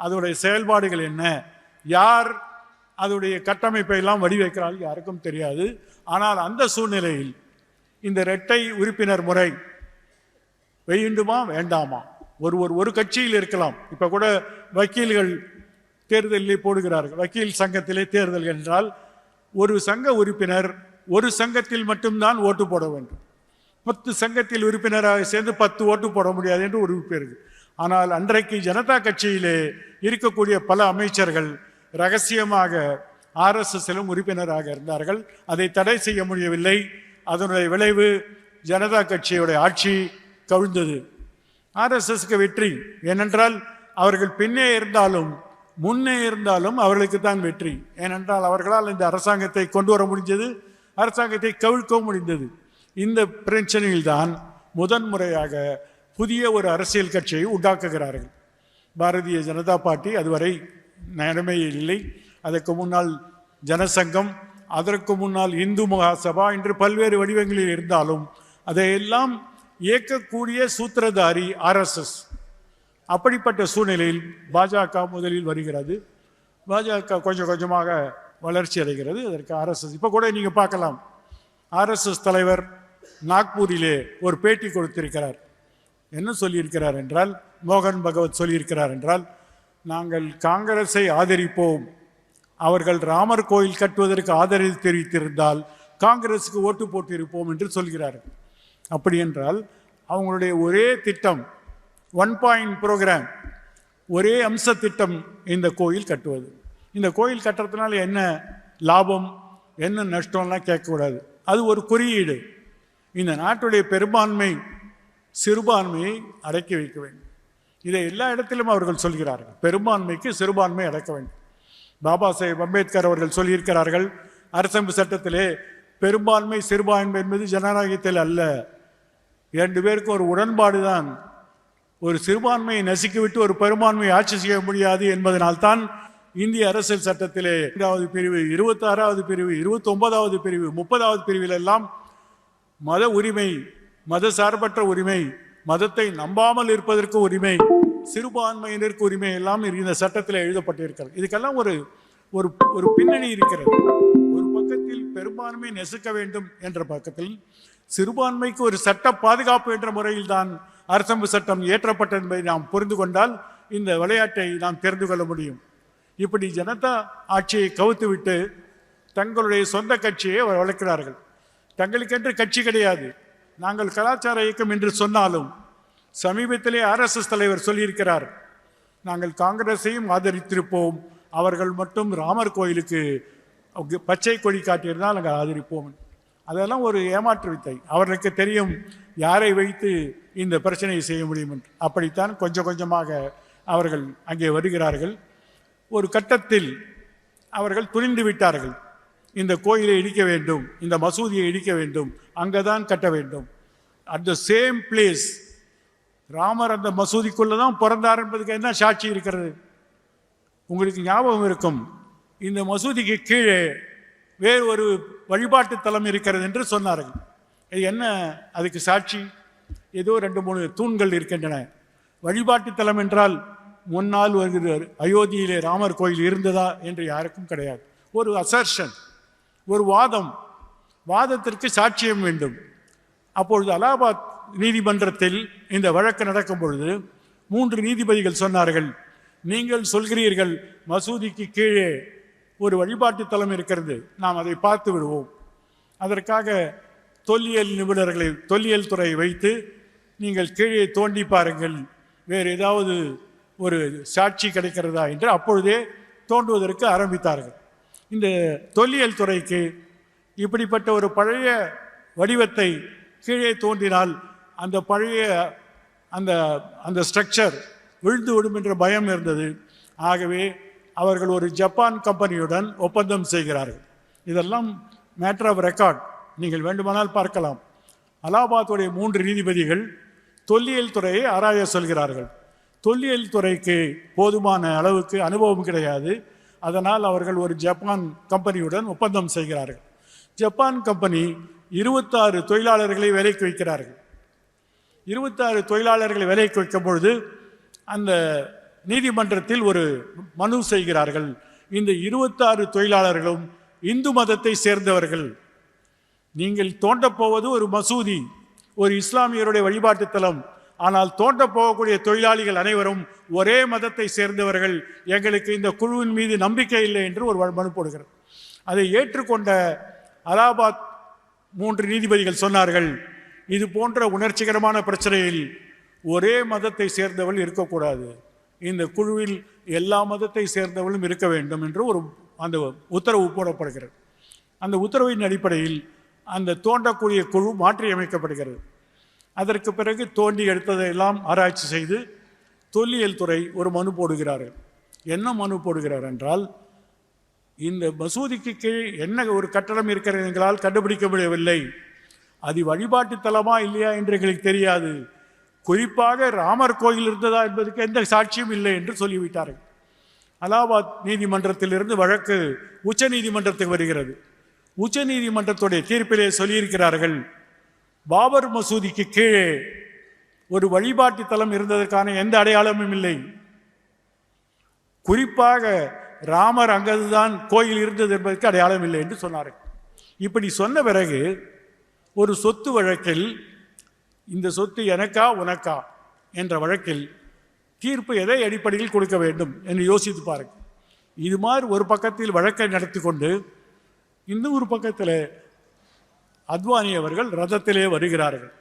அதோடைய செயல்பாடுகள் என்ன, யார் அதோடைய கட்டமைப்பை எல்லாம் வடிவமைக்கிறார்கள் யாருக்கும் தெரியாது. ஆனால் அந்த சூழ்நிலையில் இந்த இரட்டை உறுப்பினர் முறை வேண்டுமா வேண்டாமா? ஒரு கட்சியில் இருக்கலாம். இப்ப கூட வக்கீல்கள் தேர்தலில் போடுகிறார்கள். வக்கீல் சங்கத்திலே தேர்தல் என்றால் ஒரு சங்க உறுப்பினர் ஒரு சங்கத்தில் மட்டும்தான் ஓட்டு போட வேண்டும். 10 சங்கத்தில் உறுப்பினராக சேர்ந்து 10 ஓட்டு போட முடியாது என்று ஒரு உறுப்பு இருக்கு. ஆனால் அன்றைக்கு ஜனதா கட்சியிலே இருக்கக்கூடிய பல அமைச்சர்கள் ரகசியமாக RSSலும் உறுப்பினராக இருந்தார்கள். அதை தடை செய்ய முடியவில்லை. அதனுடைய விளைவு ஜனதா கட்சியுடைய ஆட்சி கவிழ்ந்தது. RSSக்கு வெற்றி. ஏனென்றால் அவர்கள் பின்னே இருந்தாலும் முன்னே இருந்தாலும் அவர்களுக்கு தான் வெற்றி. ஏனென்றால் அவர்களால் இந்த அரசாங்கத்தை கொண்டு வர முடிந்தது, அரசாங்கத்தை கவிழ்க்கவும் முடிந்தது. இந்த பிரச்சனையில்தான் முதன்முறையாக புதிய ஒரு அரசியல் கட்சியை உண்டாக்குகிறார்கள். பாரதிய ஜனதா பார்ட்டி அதுவரை நிலைமையில் இல்லை. அதற்கு முன்னால் ஜனசங்கம், அதற்கு முன்னால் இந்து மகாசபா என்று பல்வேறு வடிவங்களில் இருந்தாலும் அதையெல்லாம் இயக்கக்கூடிய சூத்திரதாரி RSS. அப்படிப்பட்ட சூழ்நிலையில் பாஜக முதலில் வருகிறது. பாஜக கொஞ்சம் கொஞ்சமாக வளர்ச்சி அடைகிறது. அதற்கு RSS இப்போ கூட நீங்கள் பார்க்கலாம். RSS தலைவர் நாக்பூரிலே ஒரு பேட்டி கொடுத்திருக்கிறார். என்ன சொல்லியிருக்கிறார் என்றால், மோகன் பகவத் சொல்லியிருக்கிறார் என்றால், நாங்கள் காங்கிரஸை ஆதரிப்போம், அவர்கள் ராமர் கோயில் கட்டுவதற்கு ஆதரவு தெரிவித்திருந்தால் காங்கிரஸுக்கு ஓட்டு போட்டிருப்போம் என்று சொல்கிறார்கள். அப்படி என்றால் அவங்களுடைய ஒரே திட்டம், 1 பாயிண்ட் ப்ரோக்ராம், ஒரே அம்ச திட்டம் இந்த கோயில் கட்டுவது. இந்த கோயில் கட்டுறதுனால என்ன லாபம், என்ன நஷ்டம்லாம் கேட்கக்கூடாது. அது ஒரு குறியீடு. இந்த நாட்டுடைய பெரும்பான்மை சிறுபான்மையை அடக்கி வைக்க வேண்டும். இதை எல்லா இடத்திலும் அவர்கள் சொல்கிறார்கள். பெரும்பான்மைக்கு சிறுபான்மை அடக்க வேண்டும். பாபா சாஹேப் அம்பேத்கர் அவர்கள் சொல்லியிருக்கிறார்கள், அரசமைப்பு சட்டத்திலே பெரும்பான்மை சிறுபான்மை என்பது ஜனநாயகத்தில் அல்ல, 2 பேருக்கு ஒரு உடன்பாடு தான். ஒரு சிறுபான்மையை நசுக்கிவிட்டு ஒரு பெரும்பான்மையை ஆட்சி செய்ய முடியாது என்பதனால்தான் இந்திய அரசியல் சட்டத்திலே 2வது பிரிவு, 26வது பிரிவு, 29வது பிரிவு, 30வது பிரிவில் எல்லாம் மத உரிமை, மத சார்பற்ற உரிமை, மதத்தை நம்பாமல் இருப்பதற்கு உரிமை, சிறுபான்மையினருக்கு உரிமை எல்லாம் இந்த சட்டத்தில் எழுதப்பட்டிருக்கிறது. இதுக்கெல்லாம் ஒரு ஒரு பின்னணி இருக்கிறது. ஒரு பக்கத்தில் பெரும்பான்மை நெசுக்க வேண்டும் என்ற பக்கத்தில் சிறுபான்மைக்கு ஒரு சட்ட பாதுகாப்பு என்ற முறையில் தான் அரசமைப்பு சட்டம் இயற்றப்பட்டது என்பதை நாம் புரிந்து கொண்டால் இந்த விளையாட்டை நாம் தெரிந்து கொள்ள முடியும். இப்படி ஜனதா ஆட்சியை கவுத்துவிட்டு தங்களுடைய சொந்த கட்சியை வளர்க்கிறார்கள். தங்களுக்கென்று கட்சி கிடையாது. நாங்கள் கலாச்சார இயக்கம் என்று சொன்னாலும் சமீபத்திலே RSS தலைவர் சொல்லியிருக்கிறார், நாங்கள் காங்கிரஸையும் ஆதரித்திருப்போம், அவர்கள் மட்டும் ராமர் கோயிலுக்கு பச்சை கொடி காட்டியிருந்தால் நாங்கள் ஆதரிப்போம். அதெல்லாம் ஒரு ஏமாற்று வித்தை. அவர்களுக்கு தெரியும் யாரை வைத்து இந்த பிரச்சனையை செய்ய முடியும் என்று. அப்படித்தான் கொஞ்சம் கொஞ்சமாக அவர்கள் அங்கே வருகிறார்கள். ஒரு கட்டத்தில் அவர்கள் துணிந்து விட்டார்கள். இந்த கோயிலை இடிக்க வேண்டும், இந்த மசூதியை இடிக்க வேண்டும், அங்கதான் கட்ட வேண்டும். At the same place Ramar அந்த மசூதிக்குள்ள தான் பிறந்தார் என்பதுக்கு என்ன சாட்சி இருக்கிறது? உங்களுக்கு ஞாபகம் இருக்கும், இந்த மசூதிக்கு கீழே வேறு ஒரு வழிபாட்டு தலம் இருக்கிறது என்று சொன்னார்கள். என்ன அதுக்கு சாட்சி? ஏதோ 2-3 தூண்கள் இருக்கின்றன. வழிபாட்டு தலம் என்றால் முன்னால் வருகிறார், அயோத்தியிலே ராமர் கோயில் இருந்ததா என்று யாருக்கும் கிடையாது. ஒரு அசர்ஷன், ஒரு வாதத்திற்கு சாட்சியம் வேண்டும். அப்பொழுது அலகாபாத் நீதிமன்றத்தில் இந்த வழக்கு நடக்கும் பொழுது 3 நீதிபதிகள் சொன்னார்கள், நீங்கள் சொல்கிறீர்கள் மசூதிக்கு கீழே ஒரு வழிபாட்டு தலம் இருக்கிறது, நாம் அதை பார்த்து விடுவோம். அதற்காக தொல்லியல் நிபுணர்களை, தொல்லியல் துறையை வைத்து நீங்கள் கீழே தோண்டி பாருங்கள், வேறு ஏதாவது ஒரு சாட்சி கிடைக்கிறதா என்று அப்பொழுதே தோண்டுவதற்கு ஆரம்பித்தார்கள். இந்த தொல்லியல் துறைக்கு இப்படிப்பட்ட ஒரு பழைய வடிவத்தை கீழே தோன்றினால் அந்த பழைய அந்த ஸ்ட்ரக்சர் விழுந்து விடும் என்ற பயம் இருந்தது. ஆகவே அவர்கள் ஒரு ஜப்பான் கம்பெனியுடன் ஒப்பந்தம் செய்கிறார்கள். இதெல்லாம் மேட்டர் ஆஃப் ரெக்கார்ட், நீங்கள் வேண்டுமானால் பார்க்கலாம். அலகாபாத்துடைய 3 நீதிபதிகள் தொல்லியல் துறையை ஆராய சொல்கிறார்கள். தொல்லியல் துறைக்கு போதுமான அளவுக்கு அனுபவம் கிடையாது. அதனால் அவர்கள் ஒரு ஜப்பான் கம்பெனியுடன் ஒப்பந்தம் செய்கிறார்கள். ஜப்பான் கம்பெனி 26 தொழிலாளர்களை வேலைக்கு வைக்கிறார்கள். 26 தொழிலாளர்களை வேலைக்கு வைக்கும் பொழுது அந்த நீதிமன்றத்தில் ஒரு மனு செய்கிறார்கள். இந்த 26 தொழிலாளர்களும் இந்து மதத்தை சேர்ந்தவர்கள். நீங்கள் தோண்டப்போவது ஒரு மசூதி, ஒரு இஸ்லாமியருடைய வழிபாட்டு தலம். ஆனால் தோண்ட போகக்கூடிய தொழிலாளிகள் அனைவரும் ஒரே மதத்தை சேர்ந்தவர்கள். எங்களுக்கு இந்த குழுவின் மீது நம்பிக்கை இல்லை என்று ஒரு மனு போடுகிறது. அதை ஏற்றுக்கொண்ட அலகாபாத் 3 நீதிபதிகள் சொன்னார்கள், இது போன்ற உணர்ச்சிகரமான பிரச்சனையில் ஒரே மதத்தை சேர்ந்தவர்கள் இருக்கக்கூடாது, இந்த குழுவில் எல்லா மதத்தை சேர்ந்தவர்களும் இருக்க வேண்டும் என்று அந்த உத்தரவு போடப்படுகிறது. அந்த உத்தரவின் அடிப்படையில் அந்த தோண்டக்கூடிய குழு மாற்றியமைக்கப்படுகிறது. அதற்கு பிறகு தோண்டி எடுத்ததையெல்லாம் ஆராய்ச்சி செய்து தொல்லியல் துறை ஒரு மனு போடுகிறார்கள். என்ன மனு போடுகிறார் என்றால், இந்த மசூதிக்கு கீழ் என்ன ஒரு கட்டடம் இருக்கிறது எங்களால் கண்டுபிடிக்க முடியவில்லை, அது வழிபாட்டு தலமா இல்லையா என்று எங்களுக்கு தெரியாது, குறிப்பாக ராமர் கோயில் இருந்ததா என்பதற்கு எந்த சாட்சியும் இல்லை என்று சொல்லிவிட்டார்கள். அலகாபாத் நீதிமன்றத்திலிருந்து வழக்கு உச்ச நீதிமன்றத்துக்கு வருகிறது. உச்ச நீதிமன்றத்துடைய தீர்ப்பிலே சொல்லியிருக்கிறார்கள், பாபர் மசூதிக்கு கீழே ஒரு வழிபாட்டு தலம் இருந்ததற்கான எந்த அடையாளமும் இல்லை, குறிப்பாக ராமர் அங்கதுதான் கோயில் இருந்தது என்பதற்கு அடையாளம் இல்லை என்று சொன்னார்கள். இப்படி சொன்ன பிறகு ஒரு சொத்து வழக்கில், இந்த சொத்து எனக்கா உனக்கா என்ற வழக்கில் தீர்ப்பு எதை அடிப்படையில் கொடுக்க வேண்டும் என்று யோசித்து பாருங்கள். இது மாதிரி ஒரு பக்கத்தில் வழக்கை நடத்தி கொண்டு இன்னொரு பக்கத்தில் அத்வானி அவர்கள் ரதத்திலே வருகிறார்கள்.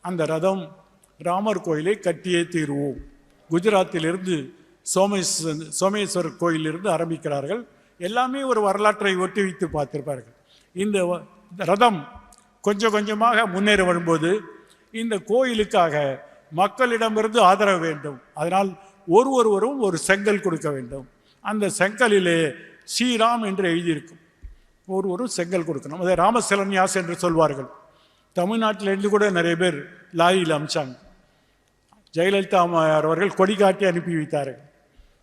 அந்த ரதம் ராமர் கோயிலை கட்டியே தீர்வோம், குஜராத்திலிருந்து சோமேஸ்வரர் கோயிலிருந்து ஆரம்பிக்கிறார்கள். எல்லாமே ஒரு வரலாற்றை ஒட்டி வைத்து பார்த்திருப்பார்கள். இந்த ரதம் கொஞ்சம் கொஞ்சமாக முன்னேற வரும்போது இந்த கோயிலுக்காக மக்களிடமிருந்து ஆதரவு வேண்டும். அதனால் ஒருவரும் ஒரு செங்கல் கொடுக்க வேண்டும். அந்த செங்கலிலே ஸ்ரீராம் என்று எழுதியிருக்கும். ஒரு செங்கல் கொடுக்கணும். அதை ராமசிலன்யாஸ் என்று சொல்வார்கள். தமிழ்நாட்டிலிருந்து கூட நிறைய பேர் லாரியில் அமிச்சாங்க. ஜெயலலிதா அம்மையார் அவர்கள் கொடி காட்டி அனுப்பி வைத்தார்கள்.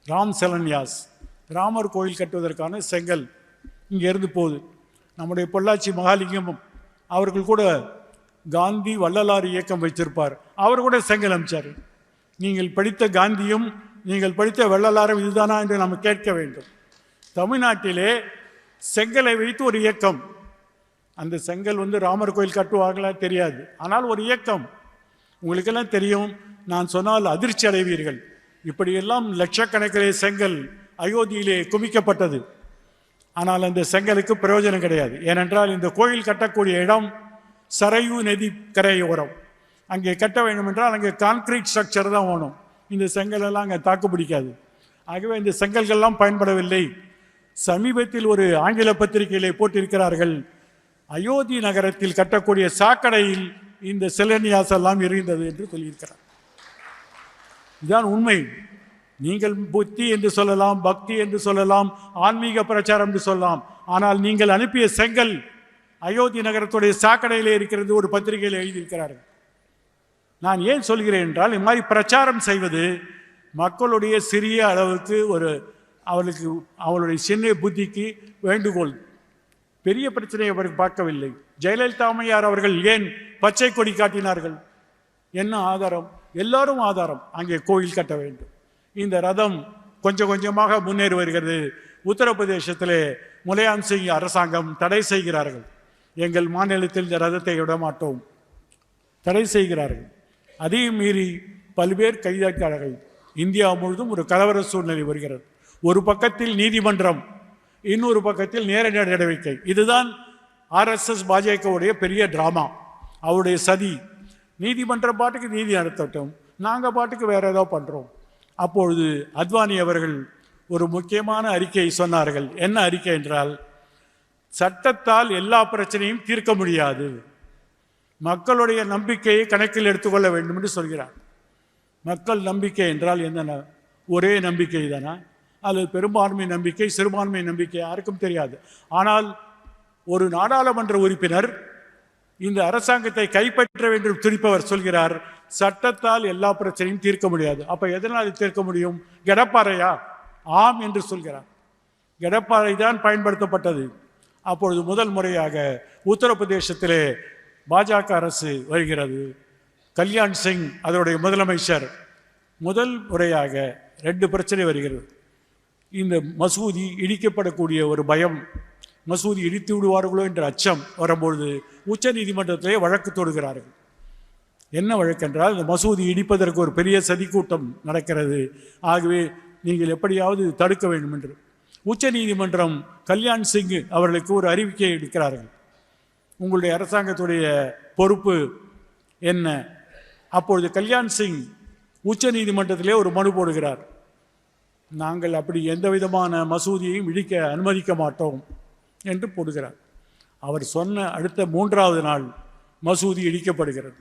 ராம் சிலன்யாஸ், ராமர் கோயில் கட்டுவதற்கான செங்கல் இங்கேருந்து போகுது. நம்முடைய பொள்ளாச்சி மகாலிங்கம் அவர்கள் கூட காந்தி வள்ளலார் இயக்கம் வைத்திருப்பார், அவர் கூட செங்கல் அமிச்சார். நீங்கள் படித்த காந்தியும் நீங்கள் படித்த வள்ளலாரும் இதுதானா என்று நாம் கேட்க வேண்டும். தமிழ்நாட்டிலே செங்கலை வைத்து ஒரு இயக்கம், அந்த செங்கல் ராமர் கோயில் கட்டுவார்களா தெரியாது, ஆனால் ஒரு இயக்கம். உங்களுக்கெல்லாம் தெரியும், நான் சொன்னால் அதிர்ச்சி அடைவீர்கள். இப்படியெல்லாம் லட்சக்கணக்கிலே செங்கல் அயோத்தியிலே குமிக்கப்பட்டது. ஆனால் அந்த செங்கலுக்கு பிரயோஜனம் கிடையாது. ஏனென்றால் இந்த கோயில் கட்டக்கூடிய இடம் சரையு நதி கரையோரம். அங்கே கட்ட வேண்டும் என்றால் அங்கே கான்கிரீட் ஸ்ட்ரக்சர் தான் வேணும். இந்த செங்கல் எல்லாம் அங்கே தாக்கு பிடிக்காது. ஆகவே இந்த செங்கல்கள்லாம் பயன்படவில்லை. சமீபத்தில் ஒரு ஆங்கில பத்திரிகையிலே போட்டிருக்கிறார்கள், அயோத்தி நகரத்தில் கட்டக்கூடிய சாக்கடையில் இந்த சிலன்யாஸ் எல்லாம் இருந்தது என்று சொல்லியிருக்கிறார். இதுதான் உண்மை. நீங்கள் புத்தி என்று சொல்லலாம், பக்தி என்று சொல்லலாம், ஆன்மீக பிரச்சாரம் என்று சொல்லலாம். ஆனால் நீங்கள் அனுப்பிய செங்கல் அயோத்தி நகரத்துடைய சாக்கடையிலே இருக்கிறது ஒரு பத்திரிகையில் எழுதியிருக்கிறார்கள். நான் ஏன் சொல்கிறேன் என்றால், இது மாதிரி பிரச்சாரம் செய்வது மக்களுடைய சிறிய அளவுக்கு அவளுடைய சின்ன புத்திக்கு வேண்டுகோள். பெரிய பிரச்சனையை அவர்கள் பார்க்கவில்லை. ஜெயலலிதா அம்மையார் அவர்கள் ஏன் பச்சை கொடி காட்டினார்கள்? என்ன ஆதாரம்? எல்லாரும் ஆதாரம். அங்கே கோயில் கட்ட வேண்டும். இந்த ரதம் கொஞ்சம் கொஞ்சமாக முன்னேறி வருகிறது. உத்தரப்பிரதேசத்திலே முலாயம் சிங் அரசாங்கம் தடை செய்கிறார்கள். எங்கள் மாநிலத்தில் இந்த ரதத்தை விட மாட்டோம், தடை செய்கிறார்கள். அதையும் மீறி பல்வேறு கைதாக்கிறார்கள். இந்தியா முழுவதும் ஒரு கலவர சூழ்நிலை வருகிறது. ஒரு பக்கத்தில் நீதிமன்றம், இன்னொரு பக்கத்தில் நேரடி நடவடிக்கை. இதுதான் RSS பாஜகவுடைய பெரிய டிராமா, அவருடைய சதி. நீதிமன்றம் பாட்டுக்கு நீதி நடத்தட்டும், நாங்கள் பாட்டுக்கு வேற ஏதோ பண்ணுறோம். அப்பொழுது அத்வானி அவர்கள் ஒரு முக்கியமான அறிக்கையை சொன்னார்கள். என்ன அறிக்கை என்றால், சட்டத்தால் எல்லா பிரச்சனையும் தீர்க்க முடியாது, மக்களுடைய நம்பிக்கையை கணக்கில் எடுத்துக்கொள்ள வேண்டும் என்று சொல்கிறார். மக்கள் நம்பிக்கை என்றால் என்னென்ன? ஒரே நம்பிக்கை தானே, அல்லது பெரும்பான்மை நம்பிக்கை, சிறுபான்மை நம்பிக்கை? யாருக்கும் தெரியாது. ஆனால் ஒரு நாடாளுமன்ற உறுப்பினர் இந்த அரசாங்கத்தை கைப்பற்ற வேண்டும் துடிப்பவர் சொல்கிறார், சட்டத்தால் எல்லா பிரச்சனையும் தீர்க்க முடியாது. அப்ப எதனால் தீர்க்க முடியும்? கடப்பாறையா? ஆம் என்று சொல்கிறார். கடப்பாறை தான் பயன்படுத்தப்பட்டது. அப்பொழுது முதல் முறையாக உத்தரப்பிரதேசத்திலே பாஜக அரசு வருகிறது. கல்யாண் சிங் அதனுடைய முதலமைச்சர். முதல் முறையாக 2 பிரச்சனை வருகிறது. இந்த மசூதி இடிக்கப்படக்கூடிய ஒரு பயம், மசூதி இடித்து விடுவார்களோ என்ற அச்சம் வரும்பொழுது உச்ச நீதிமன்றத்திலே வழக்கு தொடுகிறார்கள். என்ன வழக்கென்றால், இந்த மசூதி இடிப்பதற்கு ஒரு பெரிய சதிக்கூட்டம் நடக்கிறது, ஆகவே நீங்கள் எப்படியாவது தடுக்க வேண்டும் என்று உச்ச நீதிமன்றம் கல்யாண் சிங் அவர்களுக்கு ஒரு அறிவிக்கை எடுக்கிறார்கள். உங்களுடைய அரசாங்கத்துடைய பொறுப்பு என்ன? அப்பொழுது கல்யாண் சிங் உச்ச நீதிமன்றத்திலே ஒரு மனு போடுகிறார். நாங்கள் அப்படி எந்த விதமான மசூதியையும் இடிக்க அனுமதிக்க மாட்டோம் என்று போடுகிறார். அவர் சொன்ன அடுத்த 3வது நாள் மசூதி இடிக்கப்படுகிறது.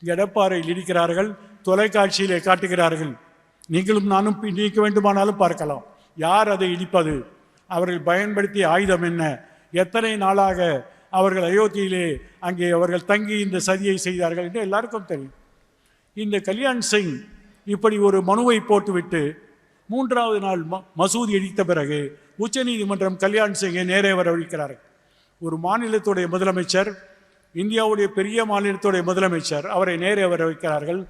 எடப்பாறையில் இடிக்கிறார்கள், தொலைக்காட்சியிலே காட்டுகிறார்கள். நீங்களும் நானும் நீக்க வேண்டுமானாலும் பார்க்கலாம். யார் அதை இடிப்பது? அவர்கள் பயன்படுத்திய ஆயுதம் என்ன? எத்தனை நாளாக அவர்கள் அயோத்தியிலே அங்கே அவர்கள் தங்கி இந்த சதியை செய்தார்கள் என்று எல்லாருக்கும் தெரியும். இந்த கல்யாண் சிங் இப்படி ஒரு மனுவை போட்டுவிட்டு 3வது நாள் மசூதி இடித்த பிறகு உச்ச நீதிமன்றம் கல்யாண் சிங்கை நேரே வரவழைக்கிறார்கள். ஒரு மாநிலத்துடைய முதலமைச்சர், இந்தியாவுடைய பெரிய மாநிலத்துடைய முதலமைச்சர், அவரை நேரே வர வைக்கிறார்கள்.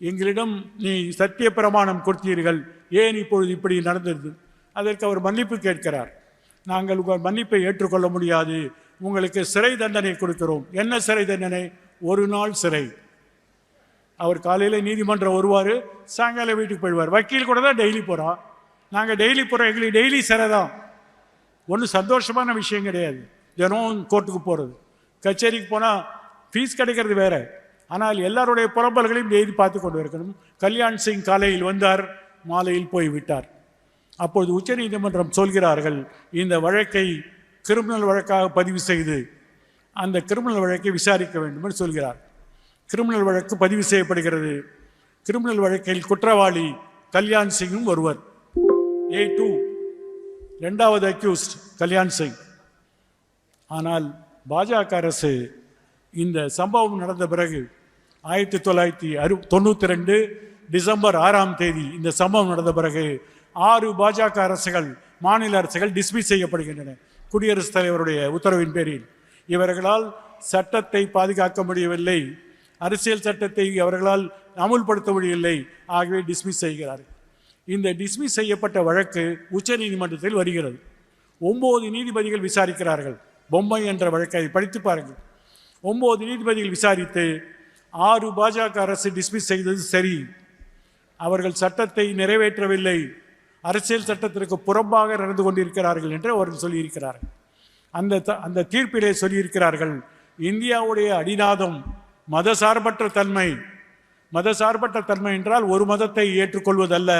எங்களிடம் நீ சத்திய பிரமாணம் கொடுத்தீர்கள், ஏன் இப்பொழுது இப்படி நடந்தது? அதற்கு அவர் மன்னிப்பு கேட்கிறார். நாங்கள் உங்கள் மன்னிப்பை ஏற்றுக்கொள்ள முடியாது, உங்களுக்கு சிறை தண்டனை கொடுக்கிறோம். என்ன சிறை தண்டனை? 1 நாள் சிறை. அவர் காலையில் நீதிமன்றம் வருவார், சாயங்காலம் வீட்டுக்கு போயிடுவார். வக்கீல் கூட தான் டெய்லி போகிறோம். நாங்கள் டெய்லி போகிறோம், எங்களுக்கு டெய்லி சிறை தான். ஒன்றும் சந்தோஷமான விஷயம் கிடையாது தினம் கோர்ட்டுக்கு போகிறது. கச்சேரிக்கு போனால் ஃபீஸ் கிடைக்கிறது வேற, ஆனால் எல்லாருடைய புறம்பல்களையும் டெய்லி பார்த்து கொண்டு இருக்கணும். கல்யாண் சிங் காலையில் வந்தார், மாலையில் போய்விட்டார். அப்பொழுது உச்ச நீதிமன்றம் சொல்கிறார்கள், இந்த வழக்கை கிரிமினல் வழக்காக பதிவு செய்து அந்த கிரிமினல் வழக்கை விசாரிக்க வேண்டும் என்று சொல்கிறார். கிரிமினல் வழக்கு பதிவு செய்யப்படுகிறது. கிரிமினல் வழக்கில் குற்றவாளி கல்யாண் சிங்கும் ஒருவர். A2 2வது அக்யூஸ்ட் கல்யாண் சிங். ஆனால் பாஜக அரசு இந்த சம்பவம் நடந்த பிறகு 1992 டிசம்பர் 6ஆம் தேதி இந்த சம்பவம் நடந்த பிறகு 6 பாஜக அரசுகள், மாநில அரசுகள் டிஸ்மிஸ் செய்யப்படுகின்றன குடியரசுத் தலைவருடைய உத்தரவின் பேரில். இவர்களால் சட்டத்தை பாதுகாக்க முடியவில்லை, அரசியல் சட்டத்தை அவர்களால் அமுல்படுத்த முடியவில்லை, ஆகவே டிஸ்மிஸ் செய்கிறார்கள். இந்த டிஸ்மிஸ் செய்யப்பட்ட வழக்கு உச்ச நீதிமன்றத்தில் வருகிறது. 9 நீதிபதிகள் விசாரிக்கிறார்கள். பொம்மை என்ற வழக்கை படித்து பாருங்கள். 9 நீதிபதிகள் விசாரித்து 6 பாஜக அரசு டிஸ்மிஸ் செய்தது சரி, அவர்கள் சட்டத்தை நிறைவேற்றவில்லை, அரசியல் சட்டத்திற்கு புறம்பாக நடந்து கொண்டிருக்கிறார்கள் என்று அவர்கள் சொல்லியிருக்கிறார்கள். அந்த தீர்ப்பிலே சொல்லியிருக்கிறார்கள், இந்தியாவுடைய அடிநாதம் மதசார்பற்ற தன்மை. மதசார்பற்ற தன்மை என்றால் ஒரு மதத்தை ஏற்றுக்கொள்வதல்ல,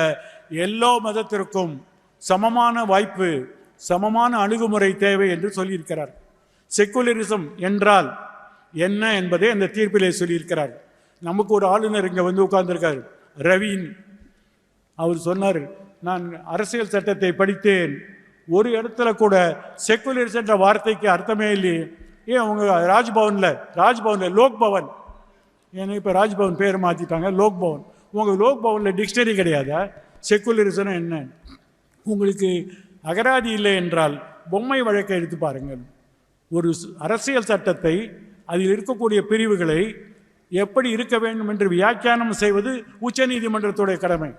எல்லா மதத்திற்கும் சமமான வாய்ப்பு, சமமான அணுகுமுறை தேவை என்று சொல்லியிருக்கிறார். செக்குலரிசம் என்றால் என்ன என்பதை அந்த தீர்ப்பிலே சொல்லியிருக்கிறார். நமக்கு ஒரு ஆளுநர் இங்கே வந்து உட்கார்ந்துருக்கார், ரவீன். அவர் சொன்னார், நான் அரசியல் சட்டத்தை படித்தேன், ஒரு இடத்துல கூட செக்குலரிசம் என்ற வார்த்தைக்கு அர்த்தமே இல்லையே. ஏன் அவங்க ராஜ்பவனில் லோக்பவன், ஏன்னா இப்போ ராஜ்பவன் பேரை மாற்றிட்டாங்க, லோக்பவன். உங்கள் லோக்பவனில் டிக்ஷனரி கிடையாதா? செக்குலரிசம் என்ன? உங்களுக்கு அகராதி இல்லை என்றால் பொம்மை வழக்கை எடுத்து பாருங்கள். ஒரு அரசியல் சட்டத்தை, அதில் இருக்கக்கூடிய பிரிவுகளை எப்படி இருக்க வேண்டும் என்று வியாக்கியானம் செய்வது உச்ச நீதிமன்றத்துடைய கடமை.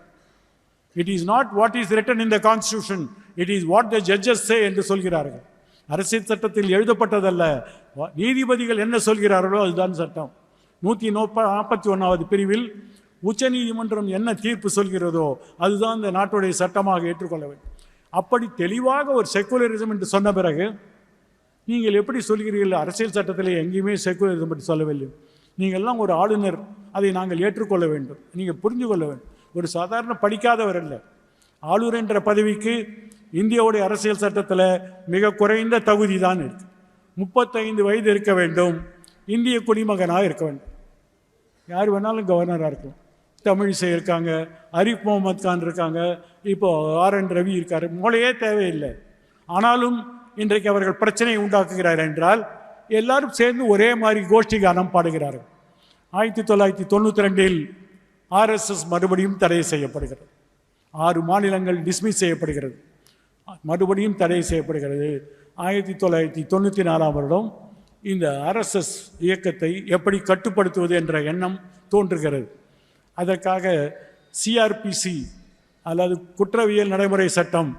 It is not what is written in the constitution, it is what the judges say என்று சொல்கிறார்கள். அரசியல் சட்டத்தில் எழுதப்பட்டதல்ல, நீதிபதிகள் என்ன சொல்கிறார்களோ அதுதான் சட்டம். 141வது பிரிவில் உச்ச நீதிமன்றம் என்ன தீர்ப்பு சொல்கிறதோ அதுதான் இந்த நாட்டுடைய சட்டமாக ஏற்றுக்கொள்ள வேண்டும். அப்படி தெளிவாக ஒரு செக்குலரிசம் என்று சொன்ன பிறகு நீங்கள் எப்படி சொல்கிறீர்கள்? அரசியல் சட்டத்தில் எங்கேயுமே செக்குலரிசம் பற்றி சொல்லவில்லை. நீங்கள்லாம் ஒரு ஆளுநர், அதை நாங்கள் ஏற்றுக்கொள்ள வேண்டும், நீங்கள் புரிந்து கொள்ள வேண்டும். ஒரு சாதாரண படிக்காதவர் அல்ல. ஆளுநர் என்ற பதவிக்கு இந்தியாவுடைய அரசியல் சட்டத்தில் மிக குறைந்த தகுதி தான் இருக்கு. 35 வயது இருக்க வேண்டும், இந்திய குடிமகனாக இருக்க வேண்டும். யார் வேணாலும் கவர்னராக இருக்கும். தமிழிசை இருக்காங்க, அரிஃப் முகமது கான் இருக்காங்க, இப்போ RN ரவி இருக்கார். மூளையே தேவையில்லை. ஆனாலும் இன்றைக்கு அவர்கள் பிரச்சனையை உண்டாக்குகிறார் என்றால் எல்லாரும் சேர்ந்து ஒரே மாதிரி கோஷ்டி கானம் பாடுகிறார்கள். 1992 RSS மறுபடியும் தடை செய்யப்படுகிறது. 6 மாநிலங்கள் டிஸ்மிஸ் செய்யப்படுகிறது, மறுபடியும் தடை செய்யப்படுகிறது. 1994 இந்த RSS இயக்கத்தை எப்படி கட்டுப்படுத்துவது என்ற எண்ணம் தோன்றுகிறது. அதற்காக CRPC அல்லது குற்றவியல் நடைமுறை சட்டம்,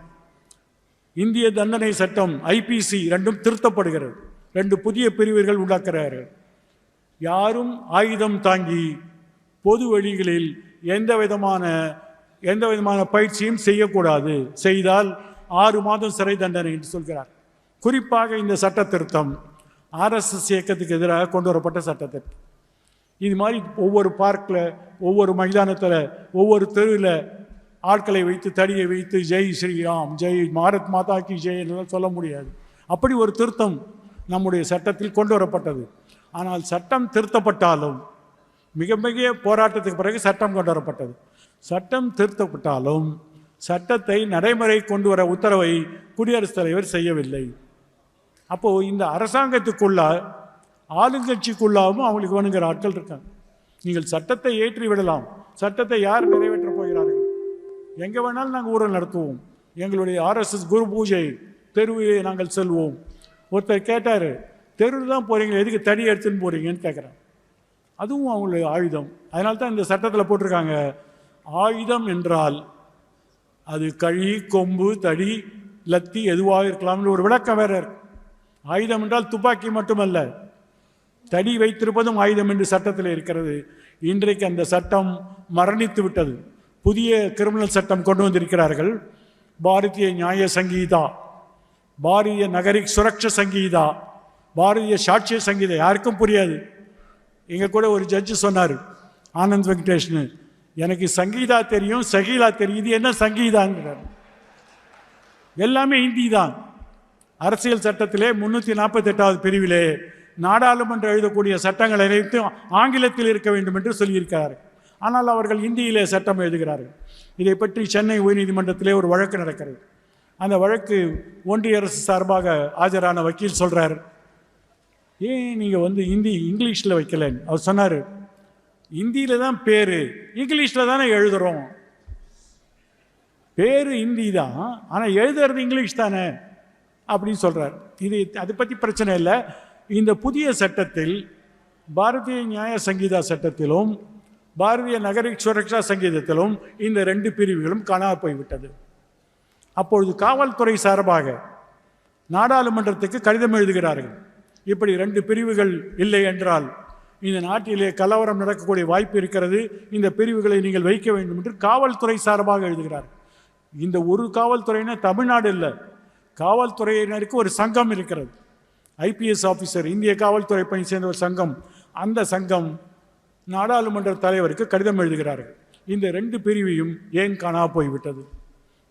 இந்திய தண்டனை சட்டம் IPC ரெண்டும் திருத்தப்படுகிறது. 2 புதிய பிரிவுகள் உண்டாக்குகிறார்கள். யாரும் ஆயுதம் தாங்கி பொது வழிகளில் எந்த விதமான பயிற்சியும் செய்யக்கூடாது, செய்தால் 6 மாதம் சிறை தண்டனை என்று சொல்கிறார். குறிப்பாக இந்த சட்ட திருத்தம் RSS இயக்கத்துக்கு எதிராக கொண்டு வரப்பட்ட சட்டத்திட்டம். இது மாதிரி ஒவ்வொரு பார்க்கில், ஒவ்வொரு மைதானத்தில், ஒவ்வொரு தெருவில் ஆட்களை வைத்து, தடியை வைத்து ஜெய் ஸ்ரீராம், ஜெய் பாரத் மாதா கி ஜெய் என்றெல்லாம் சொல்ல முடியாது. அப்படி ஒரு திருத்தம் நம்முடைய சட்டத்தில் கொண்டு வரப்பட்டது. ஆனால் சட்டம் திருத்தப்பட்டாலும், மிக மிக போராட்டத்துக்கு பிறகு சட்டம் கொண்டு வரப்பட்டது. சட்டம் திருத்தப்பட்டாலும் சட்டத்தை நடைமுறை கொண்டு வர உத்தரவை குடியரசுத் தலைவர் செய்யவில்லை. அப்போது இந்த அரசாங்கத்துக்குள்ள, ஆளுங்கட்சிக்குள்ளாகவும் அவங்களுக்கு வேணுங்கிற ஆட்கள் இருக்காங்க. நீங்கள் சட்டத்தை ஏற்றி விடலாம், சட்டத்தை யார் நிறைவேற்றப் போகிறார்கள்? எங்கே வேணாலும் நாங்கள் ஊழல் நடத்துவோம், எங்களுடைய RSS குரு பூஜை தெருவிலே நாங்கள் செல்வோம். ஒருத்தர் கேட்டார், தெருவில் தான் போகிறீங்க, எதுக்கு தடி எடுத்துன்னு போகிறீங்கன்னு கேட்குறாங்க. அதுவும் அவங்களுடைய ஆயுதம். அதனால தான் இந்த சட்டத்தில் போட்டிருக்காங்க, ஆயுதம் என்றால் அது கழி, கொம்பு, தடி, லத்தி எதுவாக இருக்கலாம்னு ஒரு விளக்கம் வேற இருக்கு. ஆயுதம் என்றால் துப்பாக்கி மட்டுமல்ல, தடி வைத்திருப்பதும் ஆயுதம் என்று சட்டத்தில் இருக்கிறது. இன்றைக்கு அந்த சட்டம் மரணித்து விட்டது. புதிய கிரிமினல் சட்டம் கொண்டு வந்திருக்கிறார்கள். பாரதிய நியாய சங்கீதா, பாரதிய நகரிக் சுரக்ஷ சங்கீதா, பாரதிய சாட்சிய சங்கீதா. யாருக்கும் புரியாது. இங்கே கூட ஒரு ஜட்ஜு சொன்னார், ஆனந்த் வெங்கடேஷ்னு, எனக்கு சங்கீதா தெரியும், சகீலா தெரியும், இது என்ன சங்கீதாங்கிறார். எல்லாமே ஹிந்தி தான். அரசியல் சட்டத்திலே 348வது பிரிவிலே நாடாளுமன்றம் எழுதக்கூடிய சட்டங்கள் அனைத்தும் ஆங்கிலத்தில் இருக்க வேண்டும் என்று சொல்லியிருக்கிறார்கள். ஆனால் அவர்கள் இந்தியிலே சட்டம் எழுதுகிறார்கள். இதை பற்றி சென்னை உயர்நீதிமன்றத்திலே ஒரு வழக்கு நடக்கிறது. அந்த வழக்கு ஒன்றிய அரசு சார்பாக ஆஜரான வக்கீல் சொல்கிறார், ஏன் நீங்கள் இங்கிலீஷில் வைக்கலன்னு. அவர் சொன்னார், இந்தியில் தான் பேர், இங்கிலீஷில் தானே எழுதுகிறோம். பேர் ஹிந்தி தான், ஆனால் எழுதுறது இங்கிலீஷ் தானே அப்படின்னு சொல்கிறார். அதை பற்றி பிரச்சனை இல்லை. இந்த புதிய சட்டத்தில் பாரதிய நியாய சங்கீதா சட்டத்திலும் பாரதிய நகரிக் சுரக்ஷா சங்கீதத்திலும் இந்த 2 பிரிவுகளும் காணாமல் போய்விட்டது. அப்பொழுது காவல்துறை சார்பாக நாடாளுமன்றத்துக்கு கடிதம் எழுதுகிறார்கள், இப்படி 2 பிரிவுகள் இல்லை என்றால் இந்த நாட்டிலே கலவரம் நடக்கக்கூடிய வாய்ப்பு இருக்கிறது, இந்த பிரிவுகளை நீங்கள் வைக்க வேண்டும் என்று காவல்துறை சார்பாக எழுதுகிறார்கள். இந்த ஒரு காவல்துறையினர் தமிழ்நாடு இல்லை, காவல்துறையினருக்கு ஒரு சங்கம் இருக்கிறது, IPS ஆஃபீஸர், இந்திய காவல்துறை பணி சேர்ந்த ஒரு சங்கம். அந்த சங்கம் நாடாளுமன்ற தலைவருக்கு கடிதம் எழுதுகிறார்கள், இந்த 2 பிரிவையும் ஏன் காணா போய்விட்டது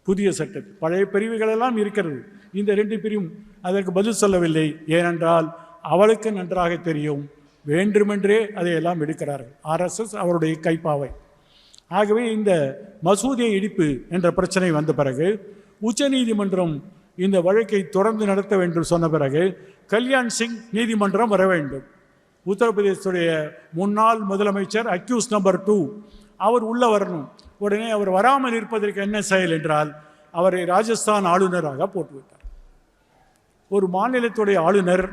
புதிய சட்டத்தில். பழைய பிரிவுகளெல்லாம் இருக்கிறது, இந்த 2 பிரிவும் அதற்கு பதில் சொல்லவில்லை. ஏனென்றால் அவளுக்கு நன்றாக தெரியும், வேண்டுமென்றே அதையெல்லாம் எடுக்கிறார்கள் RSS, அவருடைய கைப்பாவை. ஆகவே இந்த மசூதியை இடிப்பு என்ற பிரச்சனை வந்த பிறகு உச்சநீதிமன்றம் இந்த வழக்கை தொடர்ந்து நடத்த வேண்டும் சொன்ன பிறகு கல்யாண் சிங் நீதிமன்றம் வர வேண்டும். உத்தரப்பிரதேசத்துடைய முன்னாள் முதலமைச்சர் அக்யூஸ் நம்பர் 2 அவர் உள்ள வரணும். உடனே அவர் வராமல் இருப்பதற்கு என்ன செயல் என்றால் அவரை ராஜஸ்தான் ஆளுநராக போட்டுவிட்டார். ஒரு மாநிலத்துடைய ஆளுநர்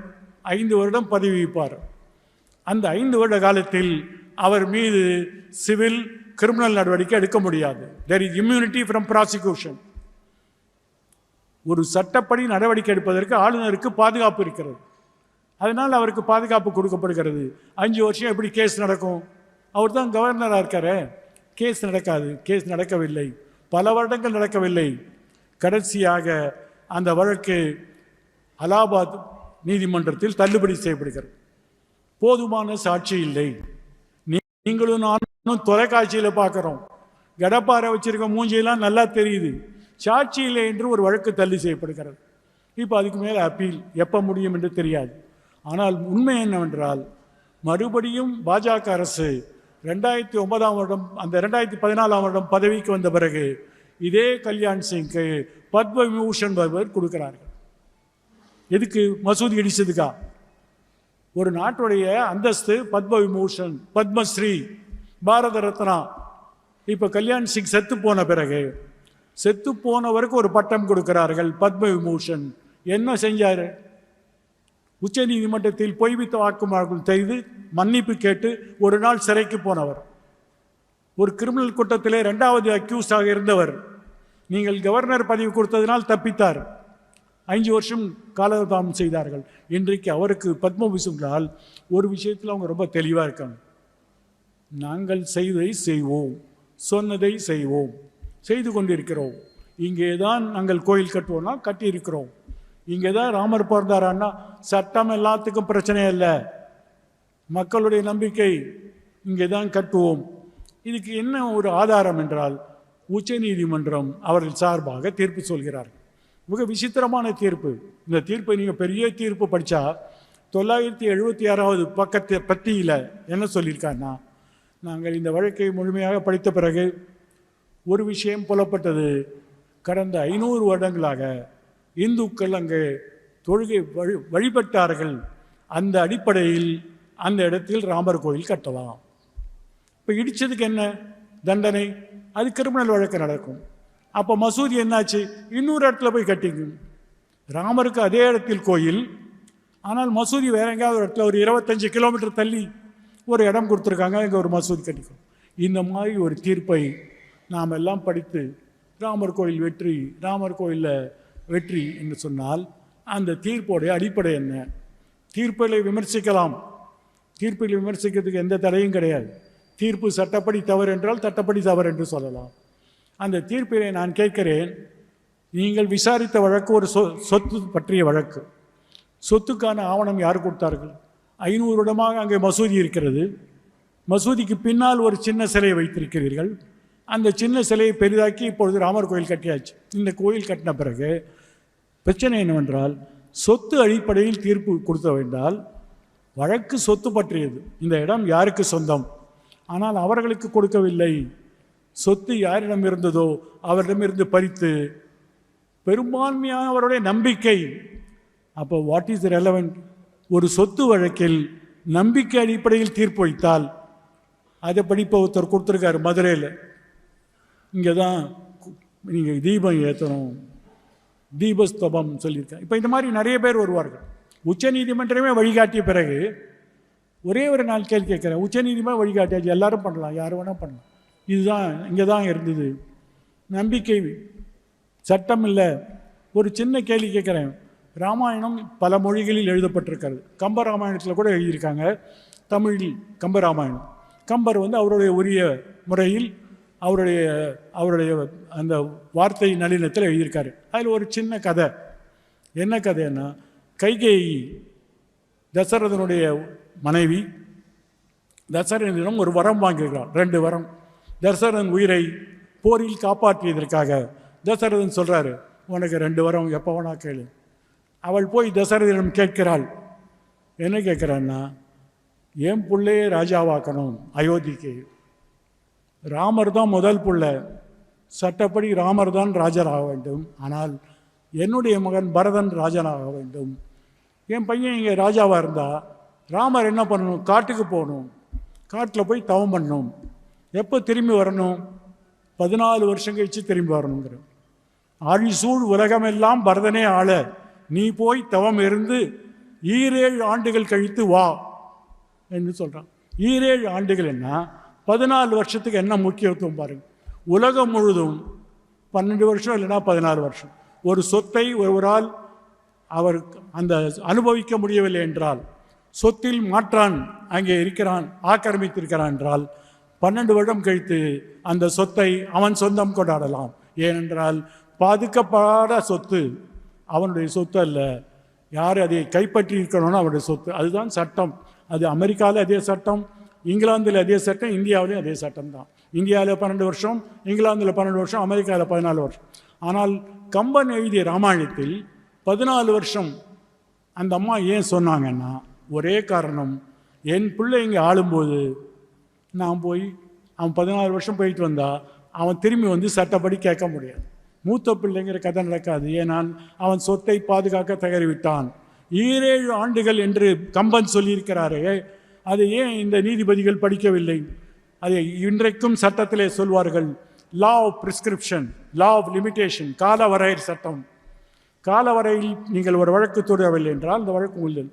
5 வருடம் பதவி வகிப்பார். அந்த 5 வருட காலத்தில் அவர் மீது சிவில், கிரிமினல் நடவடிக்கை எடுக்க முடியாது. There is immunity from prosecution. ஒரு சட்டப்படி நடவடிக்கை எடுப்பதற்கு ஆளுநருக்கு பாதுகாப்பு இருக்கிறது. அதனால் அவருக்கு பாதுகாப்பு கொடுக்கப்படுகிறது. 5 வருஷம் எப்படி கேஸ் நடக்கும்? அவர் தான் கவர்னராக இருக்காரு. கேஸ் நடக்காது. கேஸ் நடக்கவில்லை, பல வருடங்கள் நடக்கவில்லை. கடைசியாக அந்த வழக்கு அலகாபாத் நீதிமன்றத்தில் தள்ளுபடி செய்யப்படுகிறது. போதுமான சாட்சி இல்லை. நீங்களும் நானும் தொலைக்காட்சியில் பார்க்குறோம், கடப்பாறை வச்சிருக்க மூஞ்சியெல்லாம் நல்லா தெரியுது, சாட்சி இல்லை என்று ஒரு வழக்கு தள்ளி செய்யப்படுகிறது. இப்போ அதுக்கு மேலே அப்பீல் எப்போ முடியும் என்று தெரியாது. ஆனால் உண்மை என்னவென்றால் மறுபடியும் பாஜக அரசு 2009ஆம் வருடம், அந்த 2014ஆம் வருடம் பதவிக்கு வந்த பிறகு இதே கல்யாண் சிங்க்கு பத்ம விபூஷன் கொடுக்கிறார்கள். எதுக்கு? மசூதி இடிச்சதுக்கா? ஒரு நாட்டுடைய அந்தஸ்து பத்ம விபூஷன், பத்மஸ்ரீ, பாரத ரத்னா. இப்போ கல்யாண் சிங் செத்து போன பிறகு செத்து போனவருக்கு ஒரு பட்டம் கொடுக்கிறார்கள், பத்ம விபூஷன். என்ன செஞ்சார்? உச்ச நீதிமன்றத்தில் பொய்வித்த வாக்குமூலம் செய்து மன்னிப்பு கேட்டு ஒரு நாள் சிறைக்கு போனவர். ஒரு கிரிமினல் கூட்டத்திலே 2வது அக்யூஸ்டாக இருந்தவர். நீங்கள் கவர்னர் பதவி கொடுத்ததினால் தப்பித்தார். 5 வருஷம் காலதாமம் செய்தார்கள். இன்றைக்கு அவருக்கு பத்மபூஷனால் ஒரு விஷயத்தில் அவங்க ரொம்ப தெளிவாக இருக்காங்க. நாங்கள் செய்வதை செய்வோம், சொன்னதை செய்வோம், செய்து கொண்டிருக்கிறோம். இங்கே தான் நாங்கள் கோயில் கட்டுவோம்னா கட்டியிருக்கிறோம். இங்கே தான் ராமர் பிறந்தாரான்னா சட்டம் எல்லாத்துக்கும் பிரச்சனை இல்லை, மக்களுடைய நம்பிக்கை, இங்கே தான் கட்டுவோம். இதுக்கு என்ன ஒரு ஆதாரம் என்றால் உச்ச நீதிமன்றம் அவர்கள் சார்பாக தீர்ப்பு சொல்கிறார். மிக விசித்திரமான தீர்ப்பு. இந்த தீர்ப்பை நீங்கள் பெரிய தீர்ப்பு படித்தா 976வது பத்தியில் என்ன சொல்லியிருக்காருன்னா, நாங்கள் இந்த வழக்கை முழுமையாக படித்த பிறகு ஒரு விஷயம் புலப்பட்டது. கடந்த 500 வருடங்களாக இந்துக்கள் அங்கே தொழுகை வழிபட்டார்கள். அந்த அடிப்படையில் அந்த இடத்தில் ராமர் கோயில் கட்டலாம். இப்போ இடித்ததுக்கு என்ன தண்டனை? அது கிரிமினல் வழக்கு நடக்கும். அப்போ மசூதி என்னாச்சு? இன்னொரு இடத்துல போய் கட்டிங்க. ராமருக்கு அதே இடத்தில் கோயில், ஆனால் மசூதி வேற எங்கேயாவது ஒரு இடத்துல ஒரு 25 கிலோமீட்டர் தள்ளி ஒரு இடம் கொடுத்துருக்காங்க, இங்கே ஒரு மசூதி கட்டிக்கும். இந்த மாதிரி ஒரு தீர்ப்பை நாம் எல்லாம் படித்து ராமர் கோயில் வெற்றி, ராமர் கோயிலில் வெற்றி என்று சொன்னால் அந்த தீர்ப்போடைய அடிப்படை என்ன? தீர்ப்புகளை விமர்சிக்கலாம், தீர்ப்பில் விமர்சிக்கிறதுக்கு எந்த தடையும் கிடையாது. தீர்ப்பு சட்டப்படி தவறு என்றால் சட்டப்படி தவறு என்று சொல்லலாம். அந்த தீர்ப்பிலே நான் கேட்கிறேன், நீங்கள் விசாரித்த வழக்கு ஒரு சொத்து பற்றிய வழக்கு. சொத்துக்கான ஆவணம் யார் கொடுத்தார்கள்? 500 வருடமாக அங்கே மசூதி இருக்கிறது. மசூதிக்கு பின்னால் ஒரு சின்ன சிலையை வைத்திருக்கிறீர்கள். அந்த சின்ன சிலையை பெரிதாக்கி இப்பொழுது ராமர் கோயில் கட்டியாச்சு. இந்த கோயில் கட்டின பிறகு பிரச்சனை என்னவென்றால், சொத்து அடிப்படையில் தீர்ப்பு கொடுத்த வேண்டால் வழக்கு சொத்து பற்றியது. இந்த இடம் யாருக்கு சொந்தம்? ஆனால் அவர்களுக்கு கொடுக்கவில்லை. சொத்து யாரிடம் இருந்ததோ அவரிடமிருந்து பறித்து பெரும்பான்மையானவருடைய நம்பிக்கை. அப்போ வாட் இஸ் ரெலவெண்ட்? ஒரு சொத்து வழக்கில் நம்பிக்கை அடிப்படையில் தீர்ப்பு வைத்தால், அதை படிப்ப ஒருத்தர் கொடுத்துருக்காரு மதுரையில். இங்கே தான் நீங்கள் தீபம் ஏற்றணும், தீபஸ்தபம் சொல்லியிருக்கேன். இப்போ இந்த மாதிரி நிறைய பேர் வருவார்கள். உச்ச நீதிமன்றமே வழிகாட்டிய பிறகு ஒரே ஒரு நாள் கேள்வி கேட்குறேன். உச்ச நீதிமன்றம் வழிகாட்டியாச்சு, எல்லாரும் பண்ணலாம், யார் வேணால் பண்ணலாம். இதுதான் இங்கே தான் இருந்தது, நம்பிக்கை சட்டம் இல்லை. ஒரு சின்ன கேள்வி கேட்குறேன். ராமாயணம் பல மொழிகளில் எழுதப்பட்டிருக்கிறது. கம்பராமாயணத்தில் கூட எழுதியிருக்காங்க தமிழில். கம்பராமாயணம் கம்பர் அவருடைய உரிய முறையில் அவருடைய அந்த வார்த்தை நளினத்தில் எழுதியிருக்காரு. அதில் ஒரு சின்ன கதை. என்ன கதைன்னா, கைகேயி தசரதனுடைய மனைவி தசரதனிடம் ஒரு வரம் வாங்கியிருக்கிறார், 2 வரம். தசரதன் உயிரை போரில் காப்பாற்றியதற்காக தசரதன் சொல்கிறாரு, உனக்கு 2 வரம், எப்போ வேணா கேளு. அவள் போய் தசரதனிடம் கேட்கிறாள். என்ன கேட்குறான்னா, என் பிள்ளையே ராஜாவாக்கணும் அயோத்திக்கு. ராமர் தான் முதல் பிள்ளை, சட்டப்படி ராமர் தான் ராஜராக வேண்டும். ஆனால் என்னுடைய மகன் பரதன் ராஜனாக வேண்டும். என் பையன் இங்கே ராஜாவாக இருந்தால் ராமர் என்ன பண்ணணும்? காட்டுக்கு போகணும், காட்டில் போய் தவம் பண்ணணும். எப்போ திரும்பி வரணும்? 14 வருஷம் கழிச்சு திரும்பி வரணுங்கிற. ஆழிசூழ் உலகமெல்லாம் பரதனே ஆள, நீ போய் தவம் இருந்து 7 ஆண்டுகள் கழித்து வா என்று சொல்கிறான். 7 ஆண்டுகள் என்ன? 14 வருஷத்துக்கு என்ன முக்கியத்துவம் பாருங்கள். உலகம் முழுதும் 12 வருஷம் இல்லைன்னா 14 வருஷம். ஒரு சொத்தை ஒருவரால் அவர் அந்த அனுபவிக்க முடியவில்லை என்றால், சொத்தில் மாற்றான் அங்கே இருக்கிறான், ஆக்கிரமித்திருக்கிறான் என்றால் 12 வருடம் கழித்து அந்த சொத்தை அவன் சொந்தம் கொண்டாடலாம். ஏனென்றால் பாதுகாப்பாத சொத்து அவனுடைய சொத்து அல்ல, யார் அதை கைப்பற்றி இருக்கணும்னு அவருடைய சொத்து. அதுதான் சட்டம். அது அமெரிக்காவில் அதே சட்டம், இங்கிலாந்தில் அதே சட்டம், இந்தியாவிலையும் அதே சட்டம் தான். இந்தியாவில் 12 வருஷம், இங்கிலாந்தில் 12 வருஷம், அமெரிக்காவில் 14 வருஷம். ஆனால் கம்பன் எழுதிய ராமாயணத்தில் 14 வருஷம் அந்த அம்மா ஏன் சொன்னாங்கன்னா, ஒரே காரணம், என் பிள்ளை இங்கே ஆளும்போது நான் போய் அவன் 14 வருஷம் போயிட்டு வந்தால் அவன் திரும்பி சட்டப்படி கேட்க முடியாது. மூத்த பிள்ளைங்கிற கதை நடக்காது. ஏனால் அவன் சொத்தை பாதுகாக்க தவறிவிட்டான். 7 ஆண்டுகள் என்று கம்பன் சொல்லியிருக்கிறாரே, அதை ஏன் இந்த நீதிபதிகள் படிக்கவில்லை? அதை இன்றைக்கும் சட்டத்திலே சொல்வார்கள், law of prescription, law of limitation, காலவரையர் சட்டம். காலவரையில் நீங்கள் ஒரு வழக்கு தொடரவில்லை என்றால் அந்த வழக்கு உள்ளது.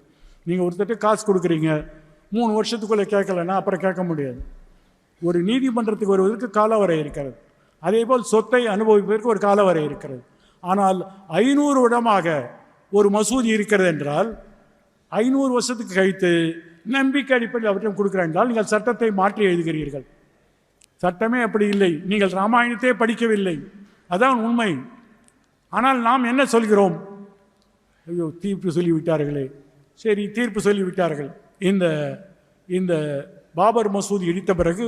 நீங்கள் ஒருத்தர் காசு கொடுக்குறீங்க, 3 வருஷத்துக்குள்ளே கேட்கலன்னா அப்புறம் கேட்க முடியாது. ஒரு நீதிமன்றத்துக்கு வருவதற்கு காலவரை இருக்கிறது. அதேபோல் சொத்தை அனுபவிப்பதற்கு ஒரு காலவரை இருக்கிறது. ஆனால் 500 வருடமாக ஒரு மசூதி இருக்கிறது என்றால் 500 வருஷத்துக்கு கழித்து நம்பிக்கை அடிப்படையில் அவற்றை கொடுக்குறாங்க என்றால் நீங்கள் சட்டத்தை மாற்றி எழுதுகிறீர்கள். சட்டமே அப்படி இல்லை. நீங்கள் ராமாயணத்தையே படிக்கவில்லை, அதான் உண்மை. ஆனால் நாம் என்ன சொல்கிறோம்? ஐயோ, தீர்ப்பு சொல்லிவிட்டார்களே. சரி, தீர்ப்பு சொல்லிவிட்டார்கள். இந்த பாபர் மசூதி இடித்த பிறகு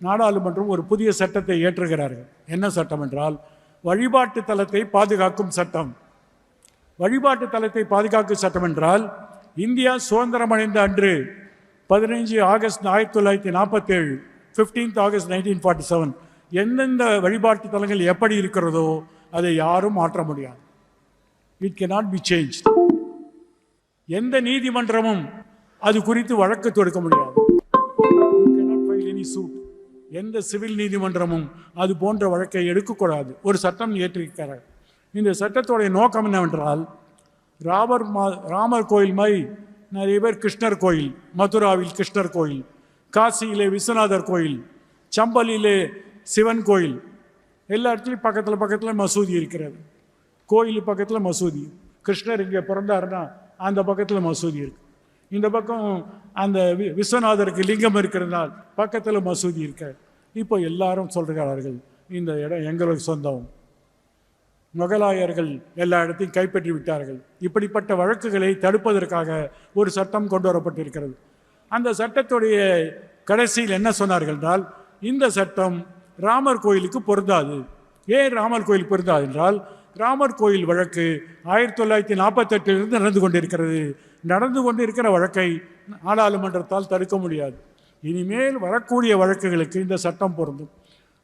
நாடாளுமன்றம் ஒரு புதிய சட்டத்தை ஏற்றுகிறார்கள். என்ன சட்டம் என்றால், வழிபாட்டு தலத்தை பாதுகாக்கும் சட்டம். வழிபாட்டு தலத்தை பாதுகாக்கும் சட்டம் என்றால், இந்தியா சுதந்திரம் அடைந்த அன்று 15 ஆகஸ்ட் 1947, 15th ஆகஸ்ட் 1947, எந்தெந்த வழிபாட்டு தலங்கள் எப்படி இருக்கிறதோ அதை யாரும் மாற்ற முடியாது. It cannot be change. எந்த நீதிமன்றமும் அது குறித்து வழக்கு தொடுக்க முடியாது. எந்த சிவில் நீதிமன்றமும் அது போன்ற வழக்கை எடுக்கக்கூடாது. ஒரு சட்டம் இயற்றிருக்கிறார். இந்த சட்டத்துடைய நோக்கம் என்னவென்றால், ராமர் கோயில் மாதிரி நிறைய பேர் கிருஷ்ணர் கோயில், மதுராவில் கிருஷ்ணர் கோயில், காசியிலே விஸ்வநாதர் கோயில், சம்பலிலே சிவன் கோயில், எல்லா இடத்துலையும் பக்கத்தில் மசூதி இருக்கிறது. கோயில் பக்கத்தில் மசூதி. கிருஷ்ணர் இங்கே பிறந்தாருன்னா அந்த பக்கத்தில் மசூதி இருக்கு. இந்த பக்கம் அந்த விஸ்வநாதருக்கு லிங்கம் இருக்கிறதுனால் பக்கத்தில் மசூதி இருக்க. இப்போ எல்லாரும் சொல்கிறார்கள், இந்த இடம் எங்களுக்கு சொந்தம். முகலாயர்கள் எல்லா இடத்தையும் கைப்பற்றி விட்டார்கள். இப்படிப்பட்ட வழக்குகளை தடுப்பதற்காக ஒரு சட்டம் கொண்டு வரப்பட்டிருக்கிறது. அந்த சட்டத்துடைய கடைசியில் என்ன சொன்னார்கள் என்றால், இந்த சட்டம் ராமர் கோயிலுக்கு பொருந்தாது. ஏன் ராமர் கோயில் பொருந்தாது என்றால், ராமர் கோயில் வழக்கு 1948 நடந்து கொண்டிருக்கிறது. நடந்து கொண்டிருக்கிற வழக்கை நாடாளுமன்றத்தால் தடுக்க முடியாது. இனிமேல் வரக்கூடிய வழக்குகளுக்கு இந்த சட்டம் பொருந்தும்.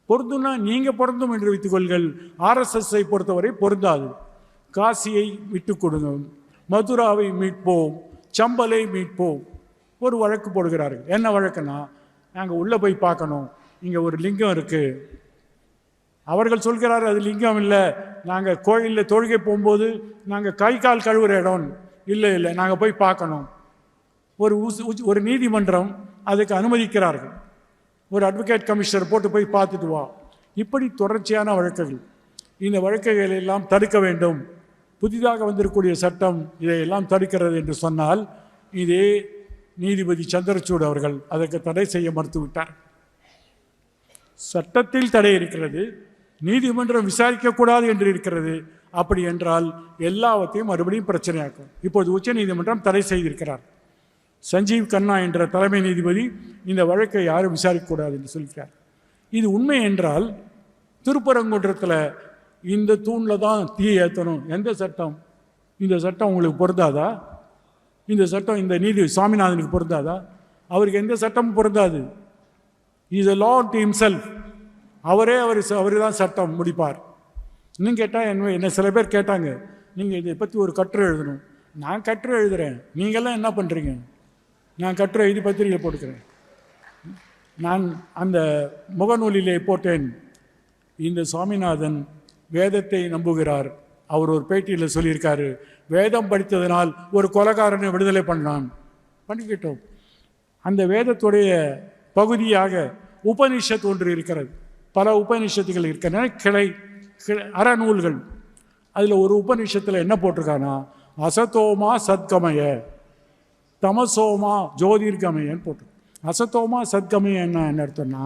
பொருந்தும்னா நீங்கள் பொருந்தும் என்று வைத்துக்கொள்கள். RSSஐ பொறுத்தவரை பொருந்தாது. காசியை விட்டு கொடுங்க, மதுராவை மீட்போம், சம்பலை மீட்போம், ஒரு வழக்கு போடுகிறார்கள். என்ன வழக்குன்னா, நாங்கள் உள்ளே போய் பார்க்கணும், இங்கே ஒரு லிங்கம் இருக்குது. அவர்கள் சொல்கிறார்கள் அது லிங்கம் இல்லை, நாங்கள் கோயிலில் தொழுகை போகும்போது நாங்கள் கை கால் கழுவுற இடம். இல்லை, நாங்கள் போய் பார்க்கணும். ஒரு நீதிமன்றம் அதுக்கு அனுமதிக்கிறார்கள். ஒரு அட்வொகேட் கமிஷனர் போட்டு போய் பார்த்துட்டு வா. இப்படி தொடர்ச்சியான வழக்குகள். இந்த வழக்குகளை எல்லாம் தடுக்க வேண்டும். புதிதாக வந்திருக்கக்கூடிய சட்டம் இதையெல்லாம் தடுக்கிறது என்று சொன்னால், இதே நீதிபதி சந்திரசூட் அவர்கள் அதற்கு தடை செய்ய மறுத்துவிட்டார். சட்டத்தில் தடை இருக்கிறது, நீதிமன்றம் விசாரிக்கக்கூடாது என்று இருக்கிறது. அப்படி என்றால் எல்லாவற்றையும் மறுபடியும் பிரச்சனையாக்கும். இப்போது உச்ச நீதிமன்றம் தடை செய்திருக்கிறார். சஞ்சீவ் கண்ணா என்ற தலைமை நீதிபதி இந்த வழக்கை யாரும் விசாரிக்கக்கூடாது என்று சொல்கிறார். இது உண்மை என்றால், திருப்பரங்குன்றத்தில் இந்த தூணில் தான் தீ ஏற்றணும். எந்த சட்டம்? இந்த சட்டம் உங்களுக்கு பொருந்தாதா? இந்த சட்டம் இந்த நீதி சுவாமிநாதனுக்கு பொருந்தாதா? அவருக்கு எந்த சட்டமும் பொருந்தாது. Is a law to himself. அவர் தான் சட்டம் முடிப்பார். இன்னும் கேட்டால் என்ன சில பேர் கேட்டாங்க, நீங்கள் இதை பற்றி ஒரு கட்டுரை எழுதணும். நான் கட்டுரை எழுதுகிறேன், நீங்கள்லாம் என்ன பண்ணுறீங்க? நான் கட்டுரை எழுதி பத்திரிகை போட்டுக்கிறேன். நான் அந்த முகநூலிலே போட்டேன், இந்த சுவாமிநாதன் வேதத்தை நம்புகிறார். அவர் ஒரு பேட்டியில் சொல்லியிருக்காரு, வேதம் படித்ததனால் ஒரு கொலைகாரனை விடுதலை பண்ணான். பண்ணிக்கிட்டோம். அந்த வேதத்துடைய பகுதியாக உபனிஷத் ஒன்று இருக்கிறது. பல உபநிஷத்துகள் இருக்கின்றன, கிளை அறநூல்கள். அதில் ஒரு உபநிஷத்தில் என்ன போட்டிருக்கானா, அசதோமா சத்கமய, தமசோமா ஜோதிர்கமயன்னு போட்டு. அசதோமா சத்கமய என்ன அர்த்தம்னா,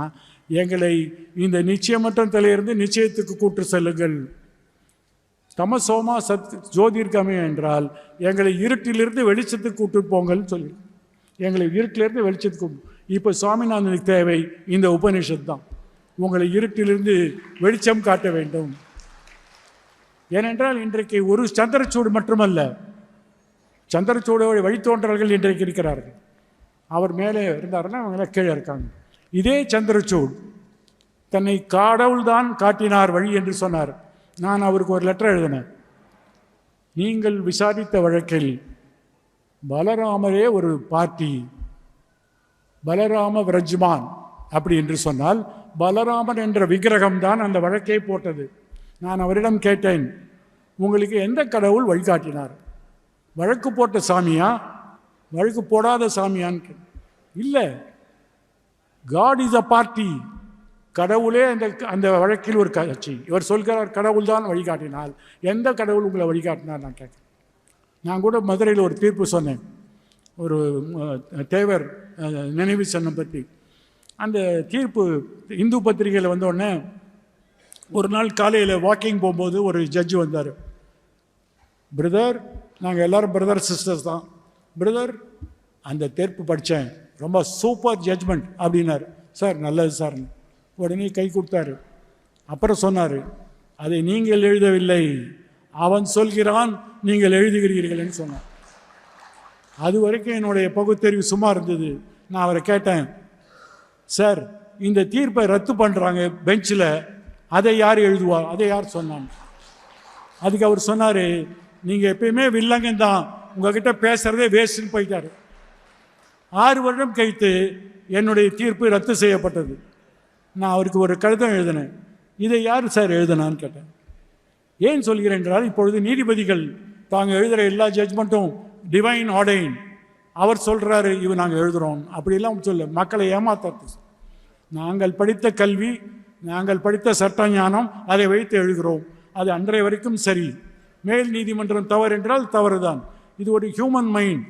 எங்களை இந்த நிச்சயமற்ற தலையிலிருந்து நிச்சயத்துக்கு கூட்டு செல்லுங்கள். தமசோமா ஜோதிர்கமய என்றால் எங்களை இருட்டிலிருந்து வெளிச்சத்துக்கு கூட்டு போங்கள்னு சொல்லி, எங்களை இருட்டிலிருந்து வெளிச்சத்துக்கு. இப்போ சுவாமிநாதனுக்கு தேவை இந்த உபநிஷத் தான். உங்களை இருட்டிலிருந்து வெளிச்சம் காட்ட வேண்டும். ஏனென்றால் இன்றைக்கு ஒரு சந்திரசூடு மட்டுமல்ல, சந்திரசூடோட வழித்தோன்றல்கள் இன்றைக்கு இருக்கிறார்கள். அவர் மேலே இருந்தாருன்னா அவங்க கீழே இருக்காங்க. இதே சந்திரசூட் தன்னை கடவுள்தான் காட்டினார் வழி என்று சொன்னார். நான் அவருக்கு ஒரு லெட்டர் எழுதினேன். நீங்கள் விசாரித்த வழக்கில் பலராமரே ஒரு பார்ட்டி, பலராம விரஜ்மான் அப்படி என்று சொன்னால் பலராமன் என்ற விக்கிரகம் தான் அந்த வழக்கை போட்டது. நான் அவரிடம் கேட்டேன், உங்களுக்கு எந்த கடவுள் வழிகாட்டினார்? வழக்கு போட்ட சாமியா, வழக்கு போடாத சாமியான்னு? இல்லை, காட் இஸ் அ பார்ட்டி. கடவுளே அந்த வழக்கில் ஒரு கட்சி. இவர் சொல்கிறார் கடவுள் தான் வழிகாட்டினால். எந்த கடவுள் உங்களை வழிகாட்டினார் நான் கேட்குறேன். நான் கூட மதுரையில் ஒரு தீர்ப்பு சொன்னேன், ஒரு தேவர் நினைவு சின்னம் பற்றி. அந்த தீர்ப்பு இந்து பத்திரிகையில் வந்தோடனே ஒரு நாள் காலையில் வாக்கிங் போகும்போது ஒரு ஜட்ஜு வந்தார். பிரதர், நாங்கள் எல்லோரும் பிரதர் சிஸ்டர்ஸ் தான். பிரதர், அந்த தீர்ப்பு படித்தேன், ரொம்ப சூப்பர் ஜட்ஜ்மெண்ட் அப்படின்னார். சார் நல்லது சார். உடனே கை கொடுத்தாரு. அப்புறம் சொன்னார், அதை நீங்கள் எழுதவில்லை, அவன் சொல்கிறான், நீங்கள் எழுதுகிறீர்கள்னு சொன்னான். அது வரைக்கும் என்னுடைய பகுத்தறிவு சும்மா இருந்தது. நான் அவரை கேட்டேன், சார் இந்த தீர்ப்பை ரத்து பண்ணுறாங்க பெஞ்சில், அதை யார் எழுதுவா, அதை யார் சொன்னாங்க? அதுக்கு அவர் சொன்னார், நீங்கள் எப்பயுமே வில்லங்கன் தான், உங்ககிட்ட பேசுகிறதே வேஸ்ட்னு போயிட்டார். 6 வருடம் கழித்து என்னுடைய தீர்ப்பு ரத்து செய்யப்பட்டது. நான் அவருக்கு ஒரு கடிதம் எழுதினேன், இதை யார் சார் எழுதினான்னு கேட்டேன். ஏன் சொல்கிறேன் என்றால், இப்பொழுது நீதிபதிகள் தாங்கள் எழுதுகிற எல்லா ஜட்ஜ்மெண்ட்டும் டிவைன் ஆர்டைன், அவர் சொல்கிறாரு இவன் நாங்கள் எழுதுகிறோம் அப்படிலாம் சொல்ல மக்களை ஏமாத்துறது. நாங்கள் படித்த கல்வி, நாங்கள் படித்த சட்ட ஞானம், அதை வைத்து எழுதுகிறோம். அது அன்றைய வரைக்கும் சரி. மேல் நீதிமன்றம் தவறு என்றால் தவறு தான். இது ஒரு human mind,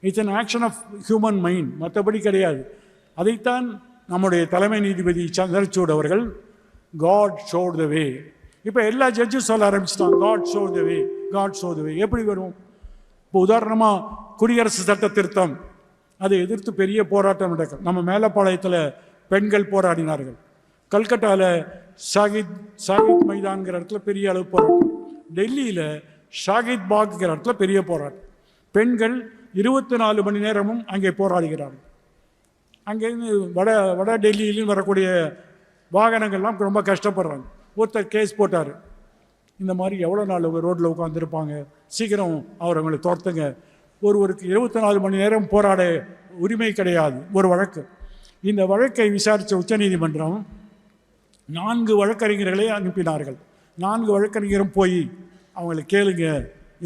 it's an action of human mind, மற்றபடி கிடையாது. அதைத்தான் நம்முடைய தலைமை நீதிபதி சந்திரசூட் அவர்கள் காட் ஷோட் த வே. இப்போ எல்லா ஜட்ஜும் சொல்ல ஆரம்பிச்சிட்டாங்க, God show the way, God show the way. எப்படி வரும்? இப்போ உதாரணமாக குடியரசு சட்ட திருத்தம், அதை எதிர்த்து பெரிய போராட்டம் நடக்கும். நம்ம மேலப்பாளையத்தில் பெண்கள் போராடினார்கள். கல்கட்டாவில் ஷாகித் மைதான்கிற இடத்துல பெரிய அளவு போராட்டம். டெல்லியில் ஷாகித் பாக்ங்கிற இடத்துல பெரிய போராட்டம். பெண்கள் 24 மணி நேரமும் அங்கே போராடுகிறார்கள். அங்கேருந்து வட டெல்லியிலும் வரக்கூடிய வாகனங்கள்லாம் ரொம்ப கஷ்டப்படுறாங்க. ஒருத்தர் கேஸ் போட்டார், இந்த மாதிரி எவ்வளோ நாள் ரோட்டில் உட்காந்துருப்பாங்க, சீக்கிரம் அவங்களை துரத்துங்க. ஒருவருக்கு 24 மணி நேரம் போராட உரிமை கிடையாது ஒரு வழக்கு. இந்த வழக்கை விசாரித்த உச்சநீதிமன்றம் 4 வழக்கறிஞர்களை அனுப்பினார்கள். 4 வழக்கறிஞரும் போய் அவங்களை கேளுங்க,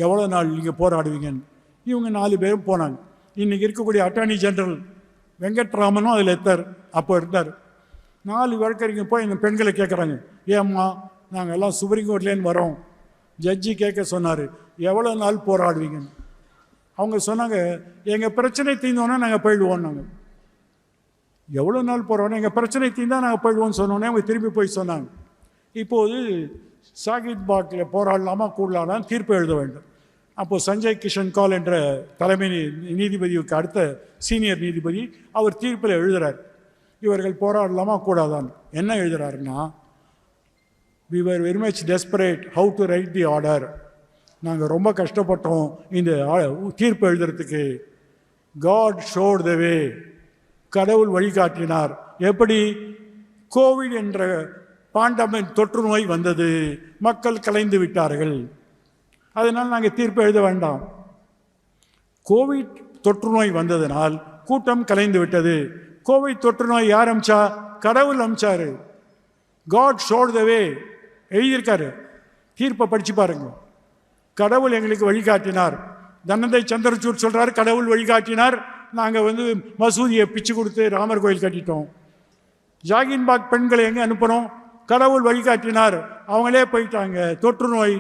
எவ்வளோ நாள் நீங்கள் போராடுவீங்கன்னு. இவங்க 4 பேரும் போனாங்க. இன்றைக்கி இருக்கக்கூடிய அட்டார்னி ஜெனரல் வெங்கட்ராமனும் அதில் அப்போ இருந்தார். 4 வழக்கறிஞர் போய் இந்த பெண்களை கேட்குறாங்க, ஏம்மா நாங்கள் எல்லாம் சுப்ரீம் கோர்ட்லேருந்து வரோம், ஜட்ஜி கேட்க சொன்னார், எவ்வளோ நாள் போராடுவீங்கன்னு. அவங்க சொன்னாங்க, எங்கள் பிரச்சனை தீர்ந்தோன்னே நாங்கள் போயிடுவோம். நாங்கள் எவ்வளோ நாள் போகிறோன்னா, எங்கள் பிரச்சனை தீர்ந்தால் நாங்கள் போயிடுவோம்னு சொன்னோன்னே அவங்க திரும்பி போய் சொன்னாங்க, இப்போது ஷாகித் பாக்கில் போராடலாமா கூடலான்னு தீர்ப்பு எழுத வேண்டும். அப்போது சஞ்சய் கிஷன் கால் என்ற தலைமை நீதிபதிக்கு அடுத்த சீனியர் நீதிபதி அவர் தீர்ப்பில் எழுதுகிறார், இவர்கள் போராடலாமா கூடாதான். என்ன எழுதுகிறாருன்னா, we were very much desperate how to write the order. நாங்கள் ரொம்ப கஷ்டப்பட்டோம் இந்த தீர்ப்பு எழுதுறதுக்கு. காட் ஷோட் த வே, கடவுள் வழிகாட்டினார். எப்படி? கோவிட் என்ற பாண்டமிக் தொற்று நோய் வந்தது, மக்கள் கலைந்து விட்டார்கள், அதனால் நாங்கள் தீர்ப்பு எழுத வேண்டாம். கோவிட் தொற்று நோய் வந்ததனால் கூட்டம் கலைந்து விட்டது. கோவிட் தொற்று நோய் யார் அமிச்சா? கடவுள் அமிச்சாரு. காட் ஷோட் த வே எழுதியிருக்காரு, தீர்ப்பை படித்து பாருங்க. கடவுள் எங்களுக்கு வழிகாட்டினார். தனந்தை சந்திரசூட் சொல்கிறார், கடவுள் வழிகாட்டினார், நாங்கள் மசூதியை பிச்சு கொடுத்து ராமர் கோயில் கட்டிட்டோம். ஜாகின்பாக் பெண்களை எங்கே அனுப்பணும்? கடவுள் வழிகாட்டினார், அவங்களே போயிட்டாங்க. தொற்று நோய்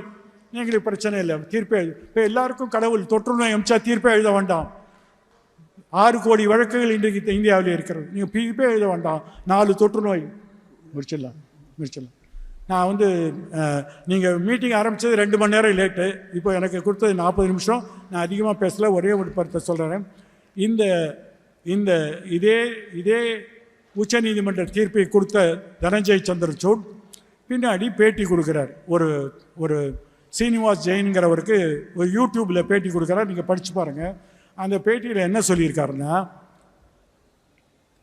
எங்களுக்கு பிரச்சனை இல்லை, தீர்ப்பே. இப்போ எல்லாருக்கும் கடவுள் தொற்று நோய் அமிச்சா தீர்ப்பே எழுத வேண்டாம். 6 கோடி வழக்குகள் இன்றைக்கு இந்தியாவில் இருக்கிறது, நீங்கள் தீர்ப்பே எழுத வேண்டாம். 4 தொற்று நோய் முடிச்சிடலாம். நான் நீங்கள் மீட்டிங் ஆரம்பித்தது 2 மணி நேரம் லேட்டு, இப்போ எனக்கு கொடுத்தது 40 நிமிஷம். நான் அதிகமாக பேசல, ஒரே ஒரு படத்தை சொல்கிறேன். இந்த இதே உச்சநீதிமன்ற தீர்ப்பை கொடுத்த தனஞ்சய் சந்திரசூட் பின்னாடி பேட்டி கொடுக்குறார். ஒரு சீனிவாஸ் ஜெயின்கிறவருக்கு ஒரு யூடியூப்பில் பேட்டி கொடுக்குறார், நீங்கள் படித்து பாருங்கள். அந்த பேட்டியில் என்ன சொல்லியிருக்காருன்னா,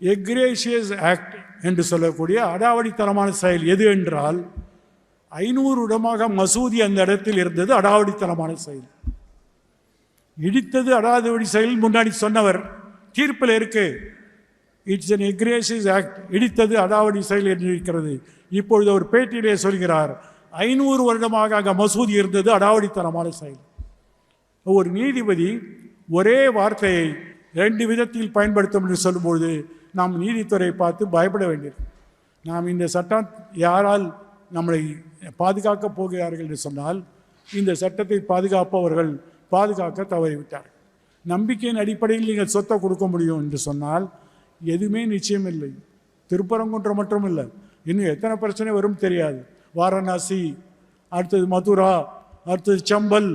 எக்ரேஷியஸ் ஆக்ட் என்று சொல்லக்கூடிய அடாவடித்தனமான செயல் எது என்றால், 500 இடமாக மசூதி அந்த இடத்தில் இருந்தது அடாவடித்தனமான செயல். இடித்தது அடாதபடி செயல் முன்னாடி சொன்னவர் தீர்ப்பில் இருக்கு. It's an egregious act. இடித்தது அடாவடி செயல் என்று இருக்கிறது. இப்பொழுது ஒரு பேட்டியிலே சொல்கிறார், 500 வருடமாக அங்கே மசூதி இருந்தது, அடாவடித்தனமான செயல். ஒரு நீதிபதி ஒரே வார்த்தையை 2 விதத்தில் பயன்படுத்தும் என்று சொல்லும்போது நாம் நீதித்துறை பார்த்து பயப்பட வேண்டியது. நாம் இந்த சட்டம் யாரால் நம்மளை பாதுகாக்கப் போகிறார்கள் என்று சொன்னால், இந்த சட்டத்தை பாதுகாப்பவர்கள் பாதுகாக்க தவறிவிட்டார்கள். நம்பிக்கையின் அடிப்படையில் நீங்கள் சொத்தை கொடுக்க முடியும் என்று சொன்னால் எதுவுமே நிச்சயம் இல்லை. திருப்பரங்குன்றம் மட்டும் இல்லை, இன்னும் எத்தனை பிரச்சனை வரும் தெரியாது. வாரணாசி, அடுத்தது மதுரா, அடுத்தது சம்பல்,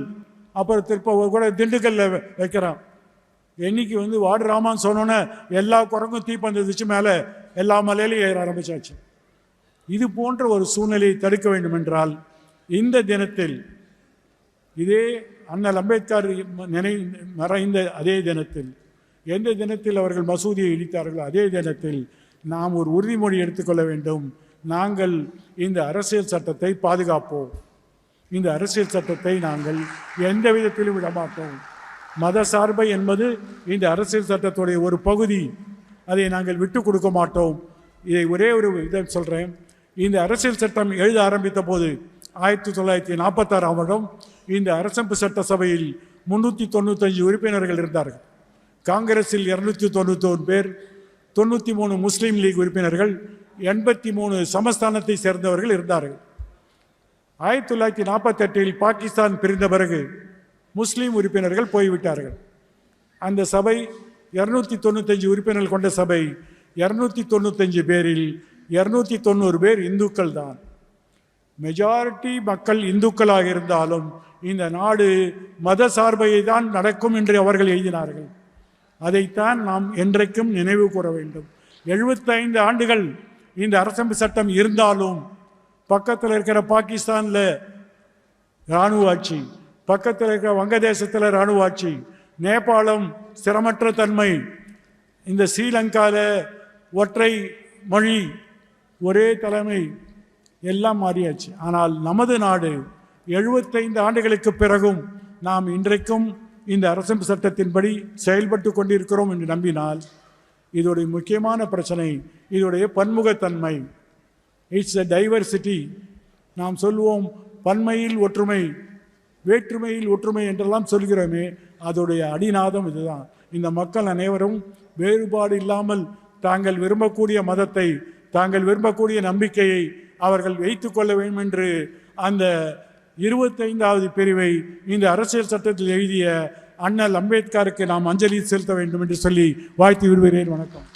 அப்புறம் கூட திண்டுக்கல்ல வைக்கிறான். என்னைக்கு வார்டு ராமான்னு சொன்னோன்னே எல்லா குரங்கும் தீப்பந்ததிச்சு மேலே எல்லா மலையிலையும் ஏற ஆரம்பிச்சாச்சு. இது போன்ற ஒரு சூழ்நிலையை தடுக்க வேண்டும் என்றால் இந்த தினத்தில், இதே அண்ணல் அம்பேத்கர் மறைந்த அதே தினத்தில், எந்த தினத்தில் அவர்கள் மசூதியை இடித்தார்களோ அதே தினத்தில் நாம் ஒரு உறுதிமொழி எடுத்துக்கொள்ள வேண்டும். நாங்கள் இந்த அரசியல் சட்டத்தை பாதுகாப்போம். இந்த அரசியல் சட்டத்தை நாங்கள் எந்த விதத்திலும் விடமாட்டோம். மத சார்பை என்பது இந்த அரசியல் சட்டத்துடைய ஒரு பகுதி. அதை நாங்கள் விட்டு கொடுக்க மாட்டோம். இதை ஒரே ஒரு இதை சொல்கிறேன். இந்த அரசியல் சட்டம் எழுத ஆரம்பித்த போது 1946ஆம் வருடம் இந்த அரசமைப்பு சட்டசபையில் 395 உறுப்பினர்கள் இருந்தார்கள். காங்கிரஸில் 291 பேர், 93 முஸ்லீம் லீக் உறுப்பினர்கள், 83 சமஸ்தானத்தை சேர்ந்தவர்கள் இருந்தார்கள். 1948இல் பாகிஸ்தான் பிரிந்த பிறகு முஸ்லீம் உறுப்பினர்கள் போய்விட்டார்கள். அந்த சபை 295 உறுப்பினர்கள் கொண்ட சபை. 295 பேரில் 290 பேர் இந்துக்கள் தான். மெஜாரிட்டி மக்கள் இந்துக்களாக இருந்தாலும் இந்த நாடு மத சார்பையை தான் நடக்கும் என்று அவர்கள் எழுதினார்கள். அதைத்தான் நாம் என்றைக்கும் நினைவு கூற வேண்டும். 75 ஆண்டுகள் இந்த அரசமைப்பு சட்டம் இருந்தாலும் பக்கத்தில் இருக்கிற பாகிஸ்தானில் இராணுவ ஆட்சி, பக்கத்தில் இருக்கிற வங்கதேசத்தில் இராணுவ ஆட்சி, நேபாளம் ஸ்திரமற்ற தன்மை, இந்த ஸ்ரீலங்காவில் ஒற்றை மொழி, ஒரே தலைமை, எல்லாம் மாறியாச்சு. ஆனால் நமது நாடு 75 ஆண்டுகளுக்கு பிறகும் நாம் இன்றைக்கும் இந்த அரசமைப்பு சட்டத்தின்படி செயல்பட்டு கொண்டிருக்கிறோம் என்று நம்பினால் இதோடைய முக்கியமான பிரச்சனை இதோடைய பன்முகத்தன்மை. It's a diversity. நாம் சொல்லுவோம் பன்மையில் ஒற்றுமை, வேற்றுமையில் ஒற்றுமை என்றெல்லாம் சொல்கிறோமே, அதோடைய அடிநாதம் இதுதான். இந்த மக்கள் அனைவரும் வேறுபாடு இல்லாமல் தாங்கள் விரும்பக்கூடிய மதத்தை, தாங்கள் விரும்பக்கூடிய நம்பிக்கையை அவர்கள் வைத்து கொள்ள வேண்டும் என்று அந்த 25வது பிரிவை இந்த அரசியல் சட்டத்தில் எழுதிய அண்ணல் அம்பேத்கருக்கு நாம் அஞ்சலி செலுத்த வேண்டும் என்று சொல்லி வாழ்த்து விடுகிறேன். வணக்கம்.